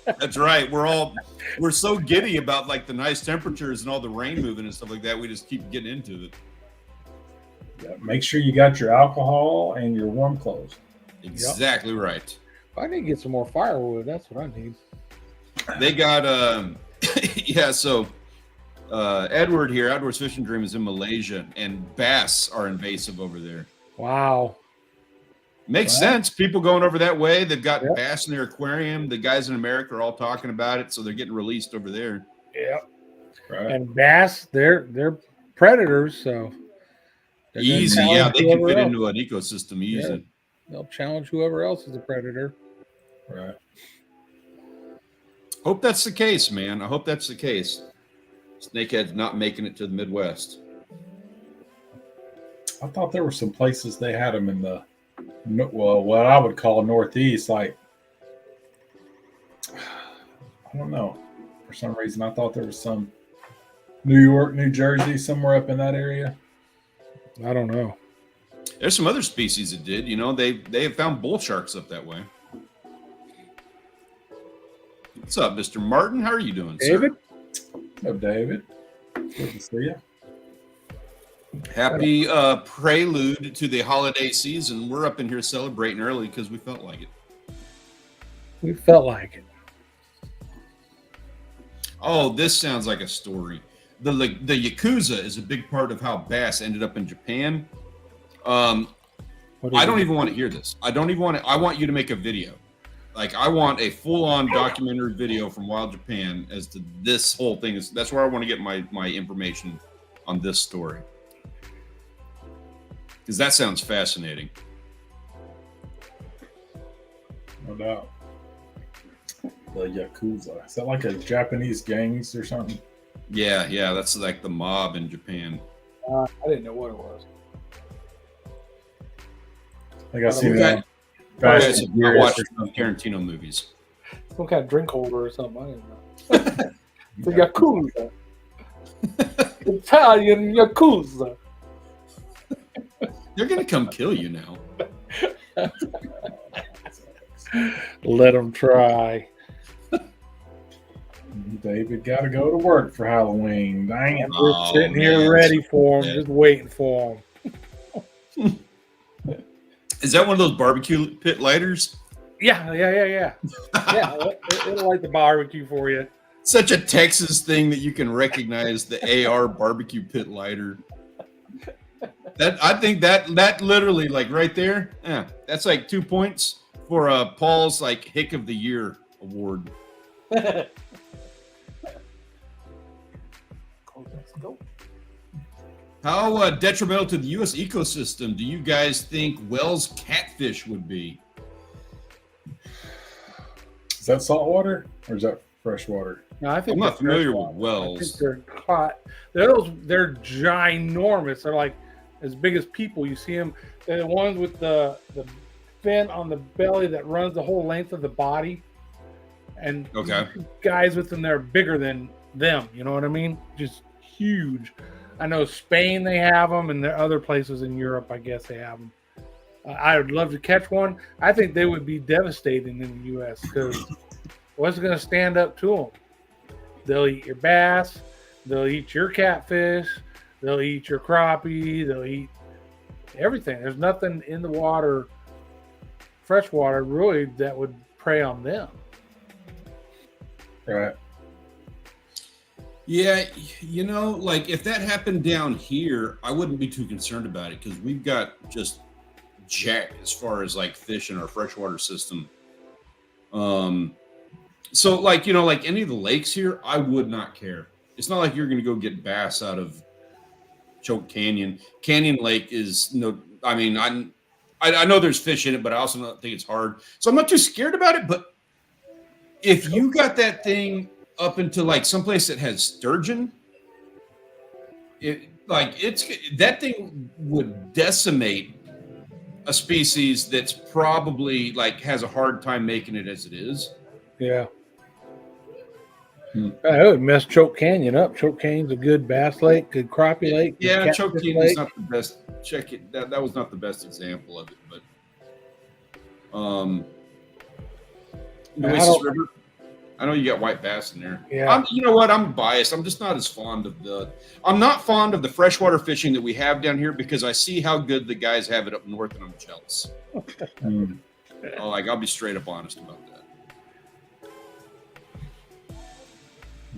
Speaker 1: That's right. We're so giddy about like the nice temperatures and all the rain moving and stuff like that. We just keep getting into it.
Speaker 3: Yeah, make sure you got your alcohol and your warm clothes.
Speaker 1: Exactly right.
Speaker 2: I need to get some more firewood. That's what I need.
Speaker 1: They got so Edward's Fishing Dream is in Malaysia, and bass are invasive over there.
Speaker 2: Wow.
Speaker 1: Makes sense. People going over that way, they've got bass in their aquarium. The guys in America are all talking about it, so they're getting released over there.
Speaker 2: Yep.
Speaker 3: Right.
Speaker 2: And bass, they're predators, so
Speaker 1: easy. Yeah, they can fit into an ecosystem easy.
Speaker 2: Yeah. They'll challenge whoever else is a predator.
Speaker 3: Right.
Speaker 1: Hope that's the case, man. I hope that's the case. Snakehead's not making it to the Midwest.
Speaker 3: I thought there were some places they had them in the, what I would call Northeast. Like, I don't know. For some reason, I thought there was some New York, New Jersey, somewhere up in that area.
Speaker 2: I don't know.
Speaker 1: There's some other species that did. They have found bull sharks up that way. What's up, Mr. Martin? How are you doing,
Speaker 2: David?
Speaker 1: sir?
Speaker 3: Oh, David. Good to see you.
Speaker 1: Happy prelude to the holiday season. We're up in here celebrating early because we felt like it.
Speaker 2: We felt like it.
Speaker 1: Oh, this sounds like a story. The Yakuza is a big part of how bass ended up in Japan. I don't even want to hear this. I don't even want to. I want you to make a video. Like, I want a full-on documentary video from Wild Japan as to this whole thing. That's where I want to get my information on this story. Because that sounds fascinating.
Speaker 3: No doubt. The Yakuza. Is that like a Japanese gangs or something?
Speaker 1: Yeah, that's like the mob in Japan.
Speaker 2: I didn't know what it was.
Speaker 3: Like I see
Speaker 1: Okay.
Speaker 3: that.
Speaker 1: I watch Tarantino movies.
Speaker 2: Some kind of drink holder or something. I didn't know. The Yakuza. Italian Yakuza.
Speaker 1: They're gonna come kill you now.
Speaker 2: Let them try.
Speaker 3: David got to go to work for Halloween. Dang it.
Speaker 2: We're sitting here ready for them, just waiting for them.
Speaker 1: Is that one of those barbecue pit lighters?
Speaker 2: Yeah. Yeah, it'll light the barbecue for you.
Speaker 1: Such a Texas thing that you can recognize the AR barbecue pit lighter. I think that literally, like right there, yeah, that's like 2 points for Paul's like Hick of the Year award.
Speaker 2: Let's go.
Speaker 1: How detrimental to the U.S. ecosystem do you guys think Wells catfish would be?
Speaker 3: Is that saltwater or is that freshwater?
Speaker 2: No, I think
Speaker 1: I'm not
Speaker 2: they're
Speaker 1: familiar
Speaker 2: freshwater.
Speaker 1: with wells.
Speaker 2: I think they're caught. They're ginormous. They're like as big as people. You see them. They're the ones with the fin on the belly that runs the whole length of the body. And
Speaker 1: Okay.
Speaker 2: guys with them, they're bigger than them. You know what I mean? Just huge. I know Spain they have them, and there are other places in Europe. I guess they have them. I would love to catch one. I think they would be devastating in the U.S. because what's going to stand up to them? They'll eat your bass. They'll eat your catfish. They'll eat your crappie. They'll eat everything. There's nothing in the water, freshwater, really, that would prey on them.
Speaker 3: Right.
Speaker 1: Yeah, you know, like if that happened down here, I wouldn't be too concerned about it because we've got just jack as far as like fish in our freshwater system. So like, you know, like any of the lakes here, I would not care. It's not like you're going to go get bass out of Choke Canyon. Canyon Lake is I mean, I know there's fish in it, but I also don't think it's hard. So I'm not too scared about it. But if you got that thing up into like someplace that has sturgeon, that thing would decimate a species that's probably like has a hard time making it as it is.
Speaker 2: Yeah. That would mess Choke Canyon up. Choke Canyon's a good bass lake, good crappie lake. Good
Speaker 1: Yeah, Choke
Speaker 2: catfish
Speaker 1: Canyon's
Speaker 2: lake.
Speaker 1: not the best. Check it. That was not the best example of it, but Nueces River. I know you got white bass in there.
Speaker 2: Yeah.
Speaker 1: You know what? I'm biased. I'm just not as fond of I'm not fond of the freshwater fishing that we have down here because I see how good the guys have it up north, and I'm jealous. I'll be straight up honest about that.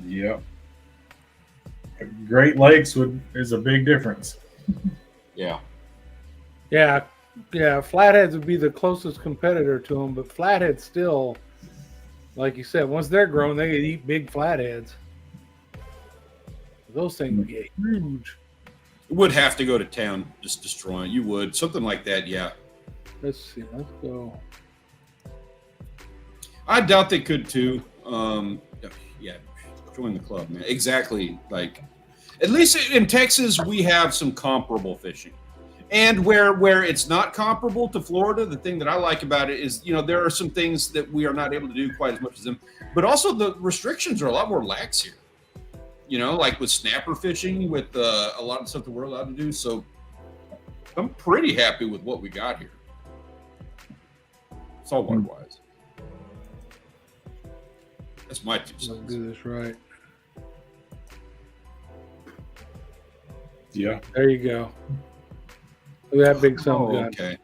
Speaker 3: Yep. Great Lakes is a big difference.
Speaker 1: Yeah.
Speaker 2: Yeah. Flatheads would be the closest competitor to them, but flatheads still, like you said, once they're grown, they could eat big flatheads. Those things get huge.
Speaker 1: It would have to go to town, just destroy it. You would. Something like that, yeah.
Speaker 2: Let's see. Let's go.
Speaker 1: I doubt they could too. Yeah, join the club, man. Exactly. Like, at least in Texas, we have some comparable fishing. And where it's not comparable to Florida, the thing that I like about it is, you know, there are some things that we are not able to do quite as much as them. But also the restrictions are a lot more lax here. You know, like with snapper fishing, with a lot of stuff that we're allowed to do. So I'm pretty happy with what we got here. Saltwater wise. That's my 2 cents.
Speaker 2: Let's do this right.
Speaker 3: Yeah.
Speaker 2: There you go. Look at that big sun gun.
Speaker 1: Okay.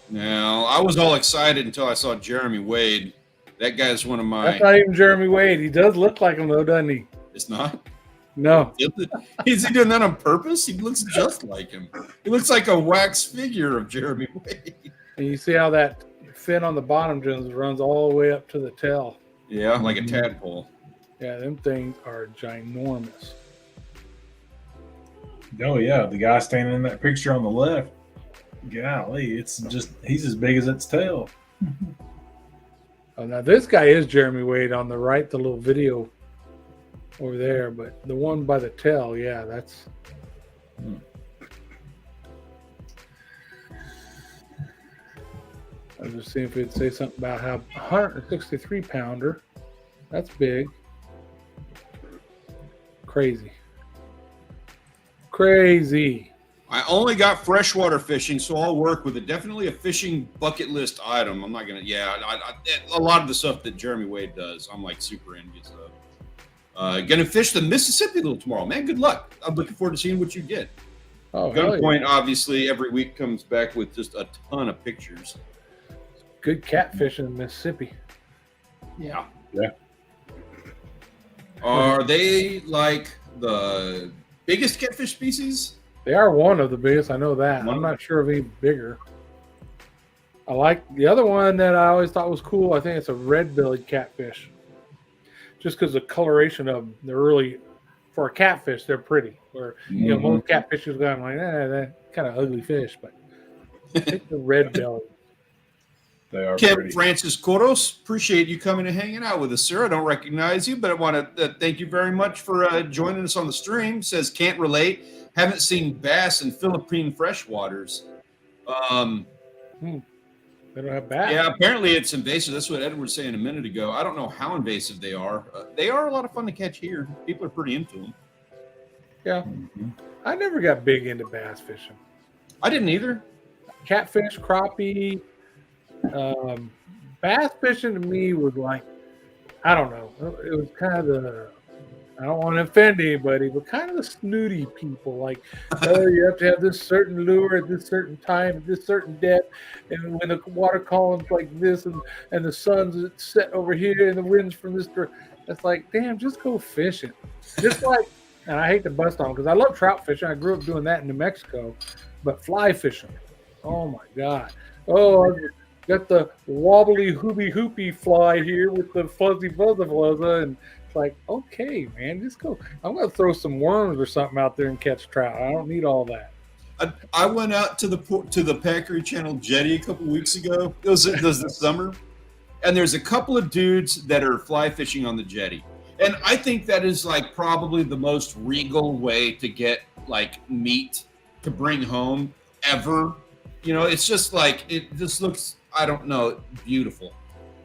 Speaker 1: Now, I was all excited until I saw Jeremy Wade. That guy's one of my.
Speaker 2: That's not even Jeremy Wade. He does look like him, though, doesn't he?
Speaker 1: It's not.
Speaker 2: No.
Speaker 1: Is he doing that on purpose? He looks just like him. He looks like a wax figure of Jeremy Wade.
Speaker 2: And you see how that fin on the bottom just runs all the way up to the tail.
Speaker 1: Yeah, like a tadpole.
Speaker 2: Yeah, them things are ginormous.
Speaker 3: Oh yeah, the guy standing in that picture on the left. Golly, it's just he's as big as its tail.
Speaker 2: Oh, now this guy is Jeremy Wade on the right, the little video over there, but the one by the tail, yeah, that's. I was just seeing if it'd say something about how 163 pounder. That's big. Crazy. Crazy.
Speaker 1: I only got freshwater fishing, so I'll work with it. Definitely a fishing bucket list item. I'm not gonna. Yeah, a lot of the stuff that Jeremy Wade does, I'm like super envious of. Gonna fish the Mississippi little tomorrow, man. Good luck. I'm looking forward to seeing what you get.
Speaker 2: Oh, hell yeah.
Speaker 1: Gunpoint obviously every week comes back with just a ton of pictures.
Speaker 2: Good catfish in Mississippi.
Speaker 1: Yeah.
Speaker 3: Yeah.
Speaker 1: Are they like the biggest catfish species?
Speaker 2: They are one of the biggest. I know that.
Speaker 1: One
Speaker 2: I'm
Speaker 1: of
Speaker 2: not sure of any bigger. I like the other one that I always thought was cool. I think it's a red-bellied catfish. Just because the coloration of them, they're really, for a catfish, they're pretty. Or you know, most catfishes go, I'm like, that kind of ugly fish, but I think the red-bellied.
Speaker 3: They are
Speaker 1: Kim
Speaker 3: pretty.
Speaker 1: Francis Coros, appreciate you coming and hanging out with us, sir. I don't recognize you, but I want to thank you very much for joining us on the stream. Says can't relate. Haven't seen bass in Philippine freshwaters.
Speaker 2: They don't have bass.
Speaker 1: Yeah, apparently it's invasive. That's what Edward was saying a minute ago. I don't know how invasive they are. They are a lot of fun to catch here. People are pretty into them.
Speaker 2: Yeah. I never got big into bass fishing.
Speaker 1: I didn't either.
Speaker 2: Catfish, crappie, bass fishing to me was like, I don't know. It was kind of the, I don't want to offend anybody, but kind of the snooty people. Like, oh, you have to have this certain lure at this certain time, at this certain depth. And when the water column's like this and the sun's set over here and the wind's from this direction, it's like, damn, just go fishing. Just like, and I hate to bust on because I love trout fishing. I grew up doing that in New Mexico. But fly fishing, oh my God. Oh, I got the wobbly hoopy fly here with the fuzzy fuzza. And it's like, okay, man, just go. I'm going to throw some worms or something out there and catch trout. I don't need all that.
Speaker 1: I went out to the Packery Channel jetty a couple weeks ago. It was this summer. And there's a couple of dudes that are fly fishing on the jetty. And I think that is like probably the most regal way to get like meat to bring home ever. You know, it's just like, it just looks, I don't know, beautiful.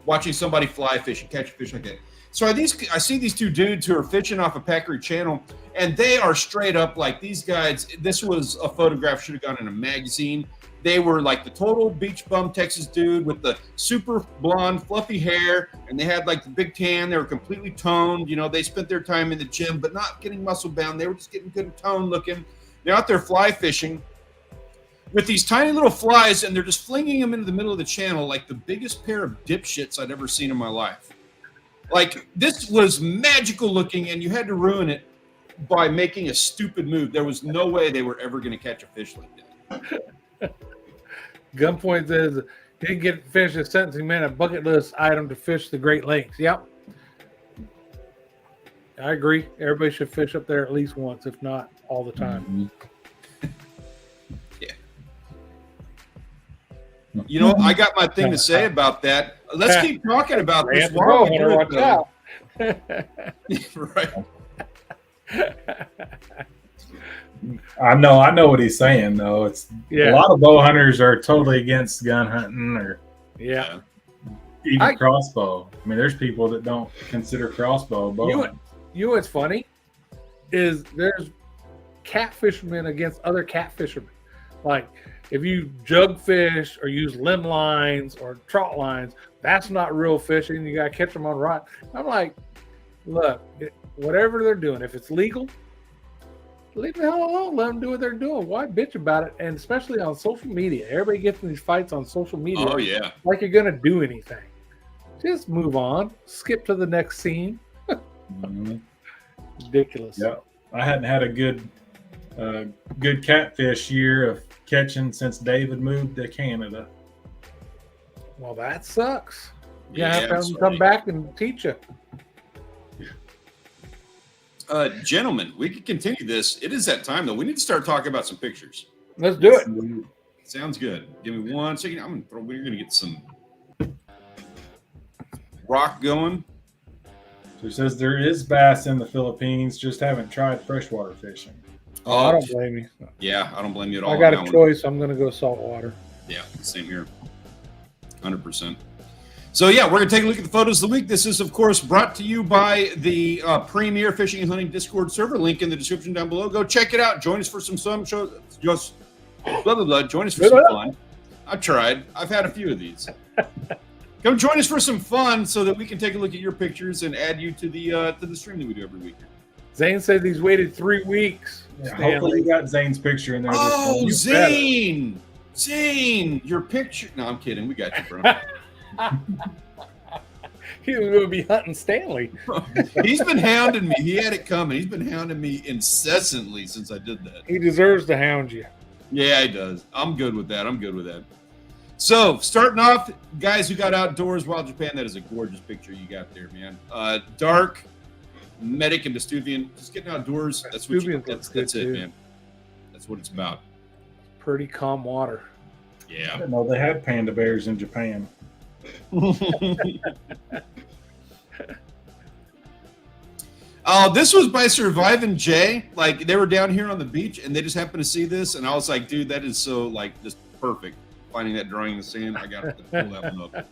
Speaker 1: Watching somebody fly fish and catch a fish like that. So I see these two dudes who are fishing off a Packery Channel, and they are straight up like these guys. This was a photograph, should have gone in a magazine. They were like the total beach bum Texas dude with the super blonde, fluffy hair, and they had like the big tan. They were completely toned. You know, they spent their time in the gym, but not getting muscle bound. They were just getting good and toned looking. They're out there fly fishing with these tiny little flies, and they're just flinging them into the middle of the channel like the biggest pair of dipshits I'd ever seen in my life. Like, this was magical looking, and you had to ruin it by making a stupid move. There was no way they were ever going to catch a fish like that.
Speaker 2: Gunpoint says, didn't get finished a sentencing man a bucket list item to fish the Great Lakes. Yep. I agree. Everybody should fish up there at least once, if not all the time.
Speaker 1: Yeah. You know, I got my thing to say about that. Let's keep talking about this.
Speaker 2: Watch out.
Speaker 1: Right.
Speaker 3: I know what he's saying though. It's a lot of bow hunters are totally against gun hunting or even crossbow. I mean, there's people that don't consider crossbow bow hunting.
Speaker 2: You know what's funny is there's catfishermen against other catfishermen. Like if you jug fish or use limb lines or trout lines, that's not real fishing. You got to catch them on rod. I'm like, look, whatever they're doing, if it's legal leave the hell alone. Let them do what they're doing. Why bitch about it? And especially on social media. Everybody gets in these fights on social media.
Speaker 1: Oh yeah.
Speaker 2: Like you're going to do anything. Just move on. Skip to the next scene.
Speaker 3: Mhm.
Speaker 2: Ridiculous.
Speaker 3: Yeah, I hadn't had a good catfish year of catching since David moved to Canada.
Speaker 2: Well, that sucks. You
Speaker 1: Yeah,
Speaker 2: have to
Speaker 1: I'm
Speaker 2: have them
Speaker 1: sorry.
Speaker 2: come back and teach you.
Speaker 1: Gentlemen, we could continue this. It is that time though. We need to start talking about some pictures.
Speaker 2: Let's do it.
Speaker 1: Sounds good. Give me 1 second. We're gonna get some rock going.
Speaker 3: So it says there is bass in the Philippines, just haven't tried freshwater fishing.
Speaker 2: I don't blame you.
Speaker 1: Yeah, I don't blame you at all.
Speaker 2: I got
Speaker 1: on
Speaker 2: a
Speaker 1: that
Speaker 2: choice. I'm going to go saltwater.
Speaker 1: Yeah, same here. 100%. So yeah, we're gonna take a look at the photos of the week. This is, of course, brought to you by the Premier Fishing and Hunting Discord server. Link in the description down below. Go check it out. Join us for some shows. Just blah blah blah. Join us for some fun. I've tried. I've had a few of these. Come join us for some fun, so that we can take a look at your pictures and add you to the stream that we do every week.
Speaker 2: Zane said he's waited 3 weeks.
Speaker 3: Yeah, hopefully you got Zane's picture in there.
Speaker 1: Oh,
Speaker 3: this time.
Speaker 1: Zane! Zane, your picture. No, I'm kidding. We got you, bro.
Speaker 2: He was going to be hunting Stanley.
Speaker 1: He's been hounding me. He had it coming. He's been hounding me incessantly since I did that.
Speaker 2: He deserves to hound you.
Speaker 1: Yeah, he does. I'm good with that. So, starting off, guys who got outdoors while Japan, that is a gorgeous picture you got there, man. Dark, Medic, and Vestuvian, just getting outdoors. That's what that's it, man. That's what it's about.
Speaker 2: Pretty calm water.
Speaker 3: I
Speaker 1: Yeah.
Speaker 3: didn't know they had panda bears in Japan.
Speaker 1: This was by Surviving Jay. Like, they were down here on the beach and they just happened to see this, and I was like, dude, that is so, like, just perfect. Finding that drawing in the sand, I got to pull that one up.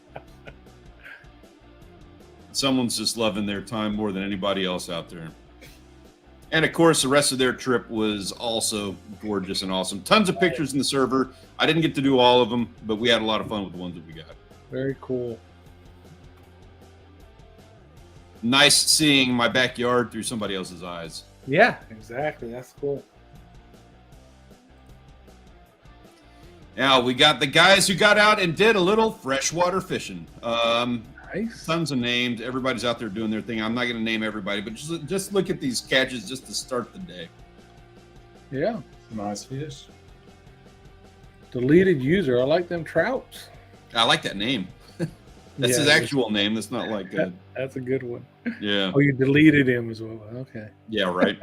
Speaker 1: Someone's just loving their time more than anybody else out there. And of course, the rest of their trip was also gorgeous and awesome. Tons of pictures in the server. I didn't get to do all of them, but we had a lot of fun with the ones that we got.
Speaker 2: Very cool.
Speaker 1: Nice seeing my backyard through somebody else's eyes.
Speaker 2: Yeah, exactly. That's cool.
Speaker 1: Now, we got the guys who got out and did a little freshwater fishing.
Speaker 2: Nice.
Speaker 1: Tons of names. Everybody's out there doing their thing. I'm not going to name everybody, but just look at these catches just to start the day.
Speaker 2: Yeah.
Speaker 3: Nice fish.
Speaker 2: Deleted user. I like them trouts.
Speaker 1: I like that name. That's his actual name. That's not like a...
Speaker 2: That's a good one.
Speaker 1: Yeah.
Speaker 2: Oh, you deleted him as well. Okay.
Speaker 1: Yeah, right.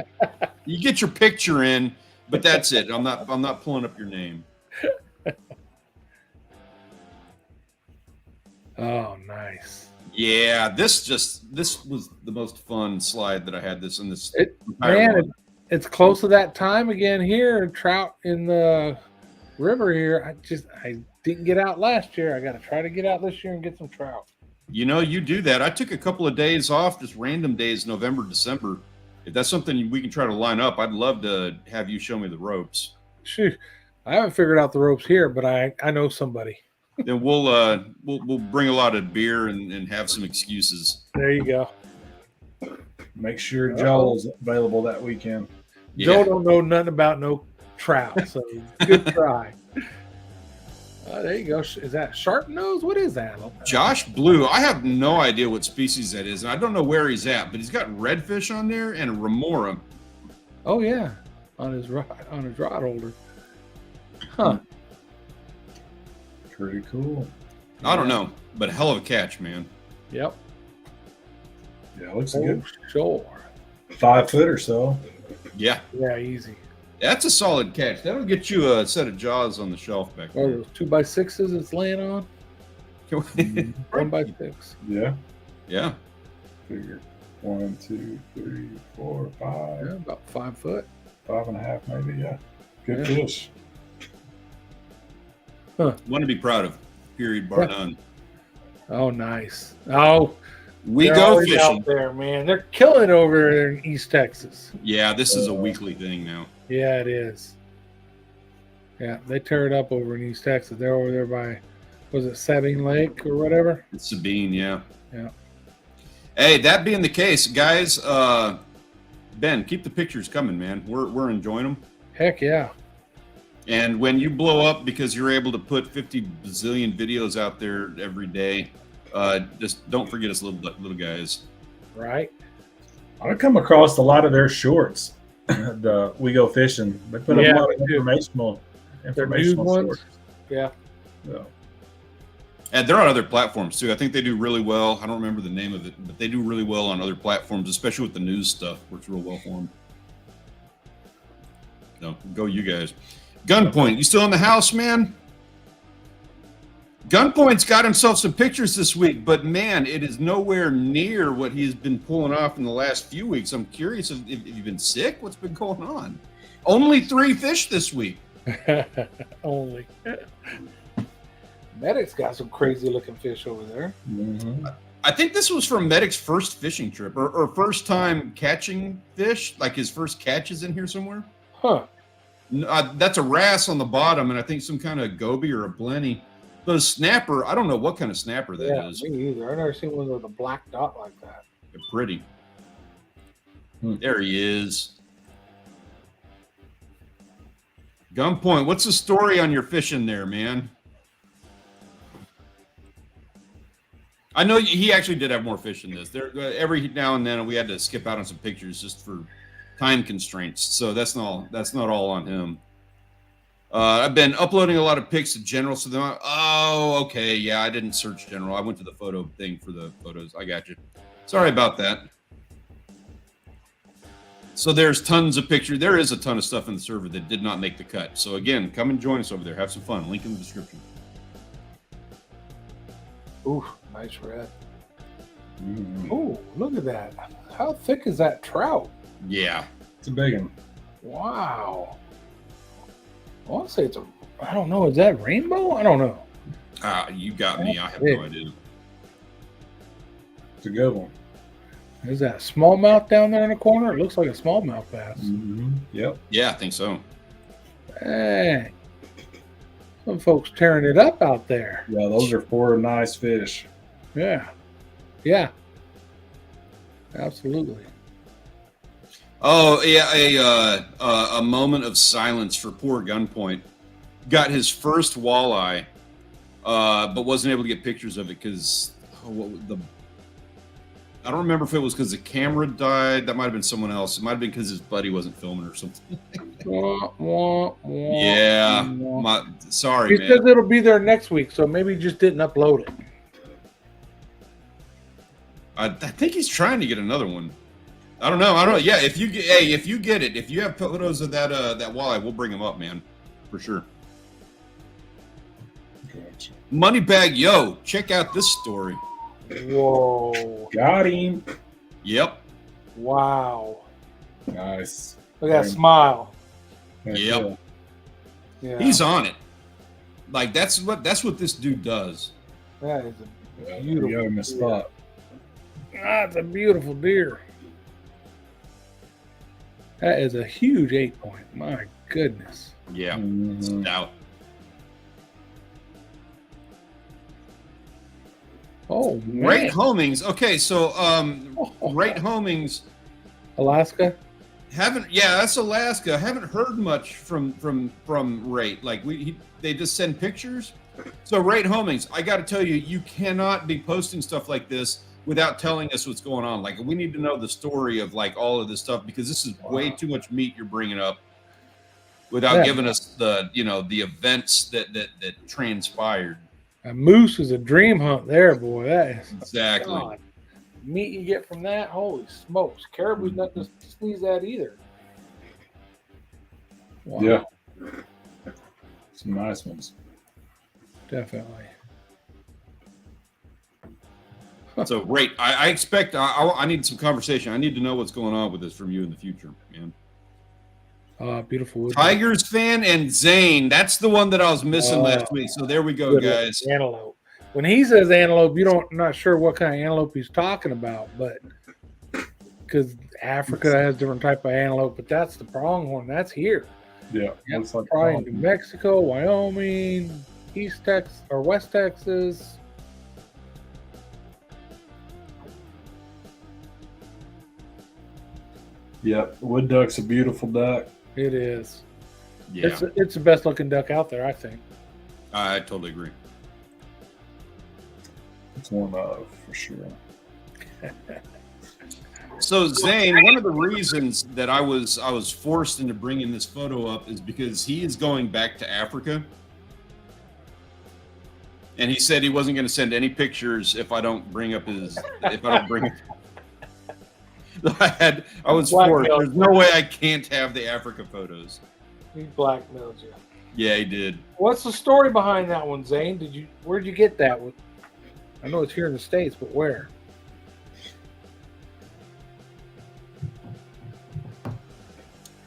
Speaker 1: You get your picture in, but that's it. I'm not pulling up your name.
Speaker 2: Oh, nice.
Speaker 1: Yeah, this was the most fun slide that I had this in this.
Speaker 2: It's close to that time again here. Trout in the river here. I didn't get out last year. I got to try to get out this year and get some trout.
Speaker 1: You know, you do that. I took a couple of days off, just random days, November, December. If that's something we can try to line up, I'd love to have you show me the ropes.
Speaker 2: Shoot, I haven't figured out the ropes here, but I know somebody.
Speaker 1: Then we'll bring a lot of beer and have some excuses.
Speaker 2: There you go.
Speaker 3: Make sure Joel's available that weekend.
Speaker 1: Yeah.
Speaker 2: Joe don't know nothing about no trout, so good try. There you go. Is that sharp nose? What is that?
Speaker 1: Josh Blue, I have no idea what species that is, and I don't know where he's at, but he's got redfish on there and a remora.
Speaker 2: Oh yeah, on his rod holder. Huh.
Speaker 3: Pretty cool.
Speaker 1: I don't know, but hell of a catch, man.
Speaker 2: Yep.
Speaker 3: Yeah, looks
Speaker 2: Oh,
Speaker 3: good.
Speaker 2: sure.
Speaker 3: 5 foot or so.
Speaker 1: Yeah,
Speaker 2: Yeah, easy.
Speaker 1: that's a solid catch. That'll get you a set of jaws on the shelf back
Speaker 2: Or
Speaker 1: there.
Speaker 2: those 2x6s it's laying on. 1x6.
Speaker 3: Yeah.
Speaker 1: Yeah.
Speaker 3: Figure 1, 2, 3, 4, 5,
Speaker 2: Yeah, about 5 foot.
Speaker 3: 5.5 maybe. Yeah. Good
Speaker 2: Yeah.
Speaker 3: fish.
Speaker 1: One to be proud of. Period, bar
Speaker 2: Yeah.
Speaker 1: none.
Speaker 2: Oh, nice. Oh,
Speaker 1: We
Speaker 2: they're
Speaker 1: go
Speaker 2: always
Speaker 1: fishing.
Speaker 2: out there, man. They're killing it over there in East Texas.
Speaker 1: Yeah, this is a weekly thing now.
Speaker 2: Yeah, it is. Yeah, they tear it up over in East Texas. They're over there by, was it Sabine Lake or whatever?
Speaker 1: It's Sabine, yeah.
Speaker 2: Yeah.
Speaker 1: Hey, that being the case, guys, Ben, keep the pictures coming, man. We're enjoying them.
Speaker 2: Heck yeah.
Speaker 1: And when you blow up because you're able to put 50 bazillion videos out there every day, just don't forget us little guys.
Speaker 2: Right.
Speaker 3: I've come across a lot of their shorts. The We Go Fishing. They put up a lot of informational
Speaker 2: ones.
Speaker 3: shorts.
Speaker 2: Yeah.
Speaker 3: So.
Speaker 1: And they're on other platforms too. I think they do really well. I don't remember the name of it, but they do really well on other platforms, especially with the news stuff. Works real well for them. No, go you guys. Gunpoint, you still in the house, man? Gunpoint's got himself some pictures this week, but man, it is nowhere near what he's been pulling off in the last few weeks. I'm curious if you've been sick. What's been going on? Only 3 fish this week.
Speaker 2: Only. Medic's got some crazy looking fish over there.
Speaker 3: Mm-hmm.
Speaker 1: I think this was from Medic's first fishing trip or first time catching fish. Like his first catch is in here somewhere.
Speaker 2: Huh.
Speaker 1: That's a wrasse on the bottom, and I think some kind of goby or a blenny. The snapper, I don't know what kind of snapper that is.
Speaker 2: Me either. I've never seen one with a black dot like that.
Speaker 1: They're pretty. There he is. Gunpoint, what's the story on your fishing there, man? I know he actually did have more fish than this. There, every now and then we had to skip out on some pictures just for time constraints. So that's not all on him. I've been uploading a lot of pics to general. So then, okay, yeah, I didn't search general. I went to the photo thing for the photos. I got you. Sorry about that. So there's tons of pictures. There is a ton of stuff in the server that did not make the cut. So again, come and join us over there. Have some fun. Link in the description.
Speaker 2: Ooh, nice red. Ooh, look at that. How thick is that trout?
Speaker 1: Yeah.
Speaker 3: It's a big one.
Speaker 2: Wow. I want to say I don't know. Is that rainbow? I don't know.
Speaker 1: You got me. I have no idea.
Speaker 3: It's a good one.
Speaker 2: Is that smallmouth down there in the corner? It looks like a smallmouth bass.
Speaker 3: Mm-hmm. Yep.
Speaker 1: Yeah, I think so.
Speaker 2: Hey. Some folks tearing it up out there.
Speaker 3: Yeah, those are 4 nice fish.
Speaker 2: Yeah. Yeah. Absolutely.
Speaker 1: Oh yeah, a moment of silence for poor Gunpoint. Got his first walleye, but wasn't able to get pictures of it because I don't remember if it was because the camera died. That might have been someone else. It might have been because his buddy wasn't filming or something. Yeah, sorry,
Speaker 2: man. He says it'll be there next week, so maybe he just didn't upload it.
Speaker 1: I think he's trying to get another one. I don't know. Yeah, if you get it, if you have photos of that walleye, we'll bring them up, man, for sure.
Speaker 3: Gotcha.
Speaker 1: Moneybag, yo, check out this story.
Speaker 2: Whoa!
Speaker 3: Got him.
Speaker 1: Yep.
Speaker 2: Wow.
Speaker 3: Nice.
Speaker 2: Look at that smile.
Speaker 1: Yep.
Speaker 2: Yeah.
Speaker 1: He's on it. Like that's what this dude does.
Speaker 2: That is a beautiful.
Speaker 3: You got him a spot.
Speaker 2: That's a beautiful deer. That is a huge 8-point. My goodness.
Speaker 1: Yeah. Stout.
Speaker 2: Oh, man.
Speaker 1: Rate Homings. Okay, so Rate Homings.
Speaker 2: Alaska?
Speaker 1: That's Alaska. Haven't heard much from Rate. Like they just send pictures. So Rate Homings, I got to tell you, you cannot be posting stuff like this without telling us what's going on. Like we need to know the story of like all of this stuff because this is way too much meat you're bringing up without giving us the events that transpired.
Speaker 2: A moose is a dream hunt there, boy. That is
Speaker 1: exactly.
Speaker 2: God. Meat you get from that, holy smokes. Caribou's nothing to sneeze at either. Wow.
Speaker 3: Yeah. Some nice ones.
Speaker 2: Definitely.
Speaker 1: So Rate, I expect I need some conversation. I need to know what's going on with this from you in the future, man.
Speaker 2: Beautiful.
Speaker 1: Tigers fan and Zane. That's the one that I was missing last week. So there we go, guys.
Speaker 2: Antelope. When he says antelope, I'm not sure what kind of antelope he's talking about, but because Africa has different type of antelope, but that's the pronghorn. That's here.
Speaker 3: Yeah.
Speaker 2: Yep, probably in New Mexico, Wyoming, East Texas or West Texas.
Speaker 3: Yep, wood duck's a beautiful duck.
Speaker 2: It is.
Speaker 1: Yeah,
Speaker 2: It's the best looking duck out there, I think.
Speaker 1: I totally agree.
Speaker 3: It's one of for sure.
Speaker 1: So Zane, one of the reasons that I was forced into bringing this photo up is because he is going back to Africa, and he said he wasn't going to send any pictures if I don't bring up his if I don't bring. I was forced. There's no way I can't have the Africa photos.
Speaker 2: He blackmailed you.
Speaker 1: Yeah, he did.
Speaker 2: What's the story behind that one, Zane? Where'd you get that one? I know it's here in the States, but where?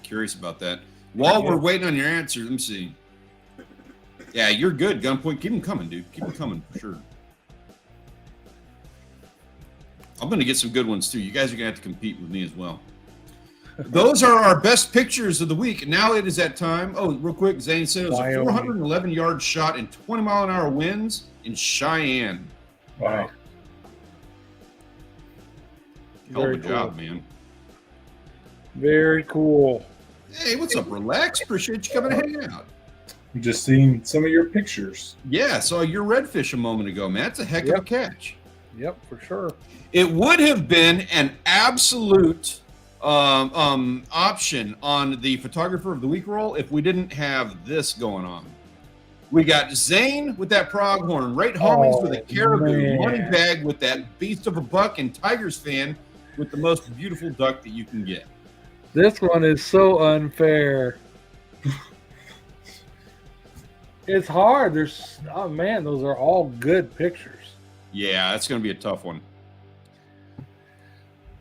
Speaker 1: Curious about that. While we're waiting on your answer, let me see. Yeah, you're good, Gunpoint. Keep them coming, dude. Keep them coming for sure. I'm going to get some good ones too. You guys are going to have to compete with me as well. Those are our best pictures of the week. Now it is that time. Oh, real quick, Zane said it was a 411-yard shot in 20-mile-an-hour winds in Cheyenne.
Speaker 3: Wow.
Speaker 1: Hell of a job, man.
Speaker 2: Very cool.
Speaker 1: Hey, what's up? Relax. Appreciate you coming to hang out.
Speaker 3: I'm just seeing some of your pictures.
Speaker 1: Yeah, saw your redfish a moment ago, man. That's a heck of a catch.
Speaker 2: Yep, for sure.
Speaker 1: It would have been an absolute option on the photographer of the week roll if we didn't have this going on. We got Zane with that pronghorn, right homies with a caribou, money bag with that beast of a buck, and Tigers fan with the most beautiful duck that you can get.
Speaker 2: This one is so unfair. It's hard. Those are all good pictures.
Speaker 1: Yeah, that's going to be a tough one.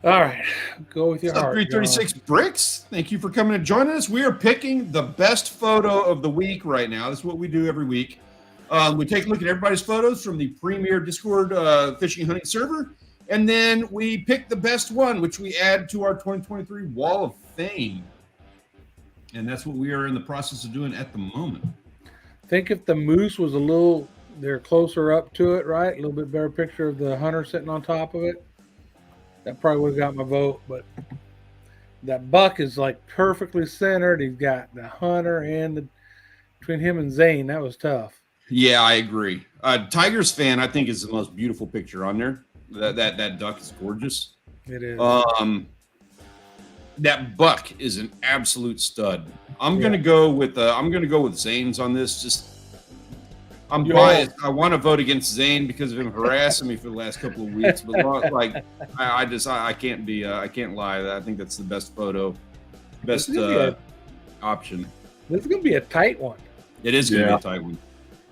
Speaker 2: All right, go with your heart.
Speaker 1: 336 Bricks, thank you for coming and joining us. We are picking the best photo of the week right now. This is what we do every week. We take a look at everybody's photos from the premier Discord fishing and hunting server, and then we pick the best one, which we add to our 2023 Wall of Fame. And that's what we are in the process of doing at the moment.
Speaker 2: Think if the moose was they're closer up to it, right? A little bit better picture of the hunter sitting on top of it. That probably would have got my vote, but that buck is like perfectly centered. He's got the hunter and between him and Zane, that was tough.
Speaker 1: Yeah, I agree. Tigers fan, I think, is the most beautiful picture on there. That duck is gorgeous.
Speaker 2: It is.
Speaker 1: That buck is an absolute stud. I'm gonna go with Zane's on this. I'm biased. I want to vote against Zane because of him harassing me for the last couple of weeks. But I can't lie. I think that's the best photo, best option.
Speaker 2: This is gonna be a tight one.
Speaker 1: It is gonna be a tight one.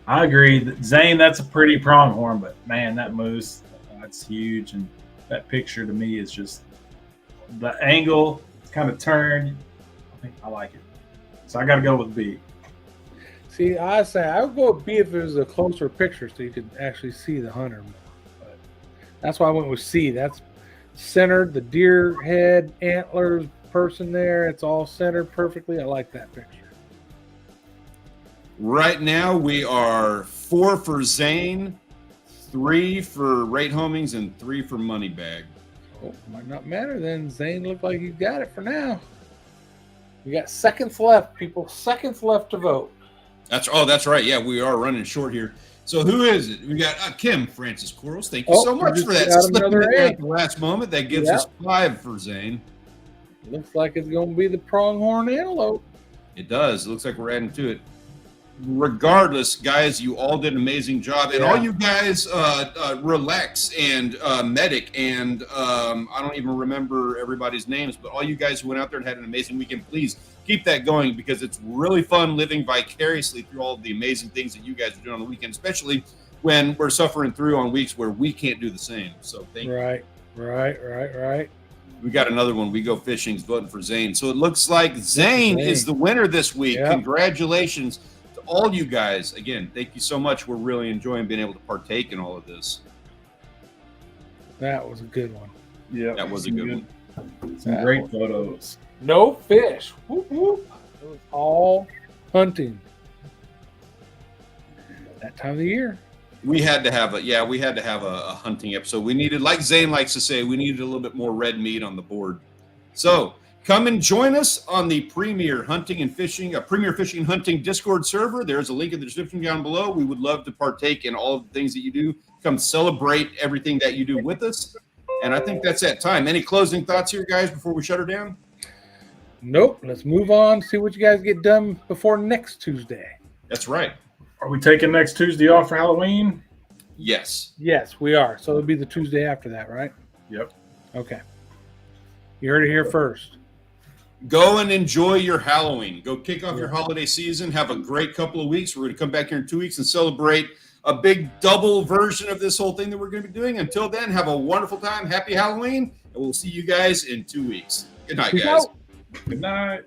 Speaker 3: I agree. Zane, that's a pretty pronghorn, but man, that moose, that's huge. And that picture to me is just the angle. It's kind of turned. I think I like it. So I got to go with B.
Speaker 2: See, I would go with B if it was a closer picture so you could actually see the hunter more. But that's why I went with C. That's centered, the deer head, antlers, person there. It's all centered perfectly. I like that picture.
Speaker 1: Right now, we are 4 for Zane, 3 for Rate Homings, and 3 for Moneybag.
Speaker 2: Oh, might not matter then. Zane looked like he's got it for now. We got seconds left, people. Seconds left to vote.
Speaker 1: That's right. Yeah, we are running short here. So who is it? We got Kim Francis Corals. Thank you so much for that. Slipping in at the last moment. That gives us 5 for Zane.
Speaker 2: Looks like it's going to be the pronghorn antelope.
Speaker 1: It does. It looks like we're adding to it. Regardless, guys, you all did an amazing job. And all you guys, Relax and Medic and I don't even remember everybody's names, but all you guys who went out there and had an amazing weekend, please keep that going because it's really fun living vicariously through all of the amazing things that you guys are doing on the weekend, especially when we're suffering through on weeks where we can't do the same. So thank you.
Speaker 2: Right.
Speaker 1: We got another one. We Go Fishing's voting for Zane. So it looks like Zane is the winner this week. Yep. Congratulations to all you guys. Again, thank you so much. We're really enjoying being able to partake in all of this.
Speaker 2: That was a good one.
Speaker 3: Yeah,
Speaker 1: that was a good one.
Speaker 3: Some great photos.
Speaker 2: No fish. Whoop, whoop. It was all hunting. That time of the year.
Speaker 1: We had to have a hunting episode. We needed, like Zane likes to say, we needed a little bit more red meat on the board. So Come and join us on the Premier Hunting and Fishing, Premier Fishing and Hunting Discord server. There's a link in the description down below. We would love to partake in all of the things that you do. Come celebrate everything that you do with us. And I think that's that time. Any closing thoughts here, guys, before we shut her down?
Speaker 2: Nope. Let's move on. See what you guys get done before next Tuesday.
Speaker 1: That's right.
Speaker 3: Are we taking next Tuesday off for Halloween?
Speaker 1: Yes.
Speaker 2: Yes, we are. So it'll be the Tuesday after that, right?
Speaker 3: Yep.
Speaker 2: Okay. You heard it here first.
Speaker 1: Go and enjoy your Halloween. Go kick off your holiday season. Have a great couple of weeks. We're going to come back here in 2 weeks and celebrate a big double version of this whole thing that we're going to be doing. Until then, have a wonderful time. Happy Halloween. And we'll see you guys in 2 weeks. Good night,
Speaker 2: Peace
Speaker 1: guys.
Speaker 2: out.
Speaker 3: Good night.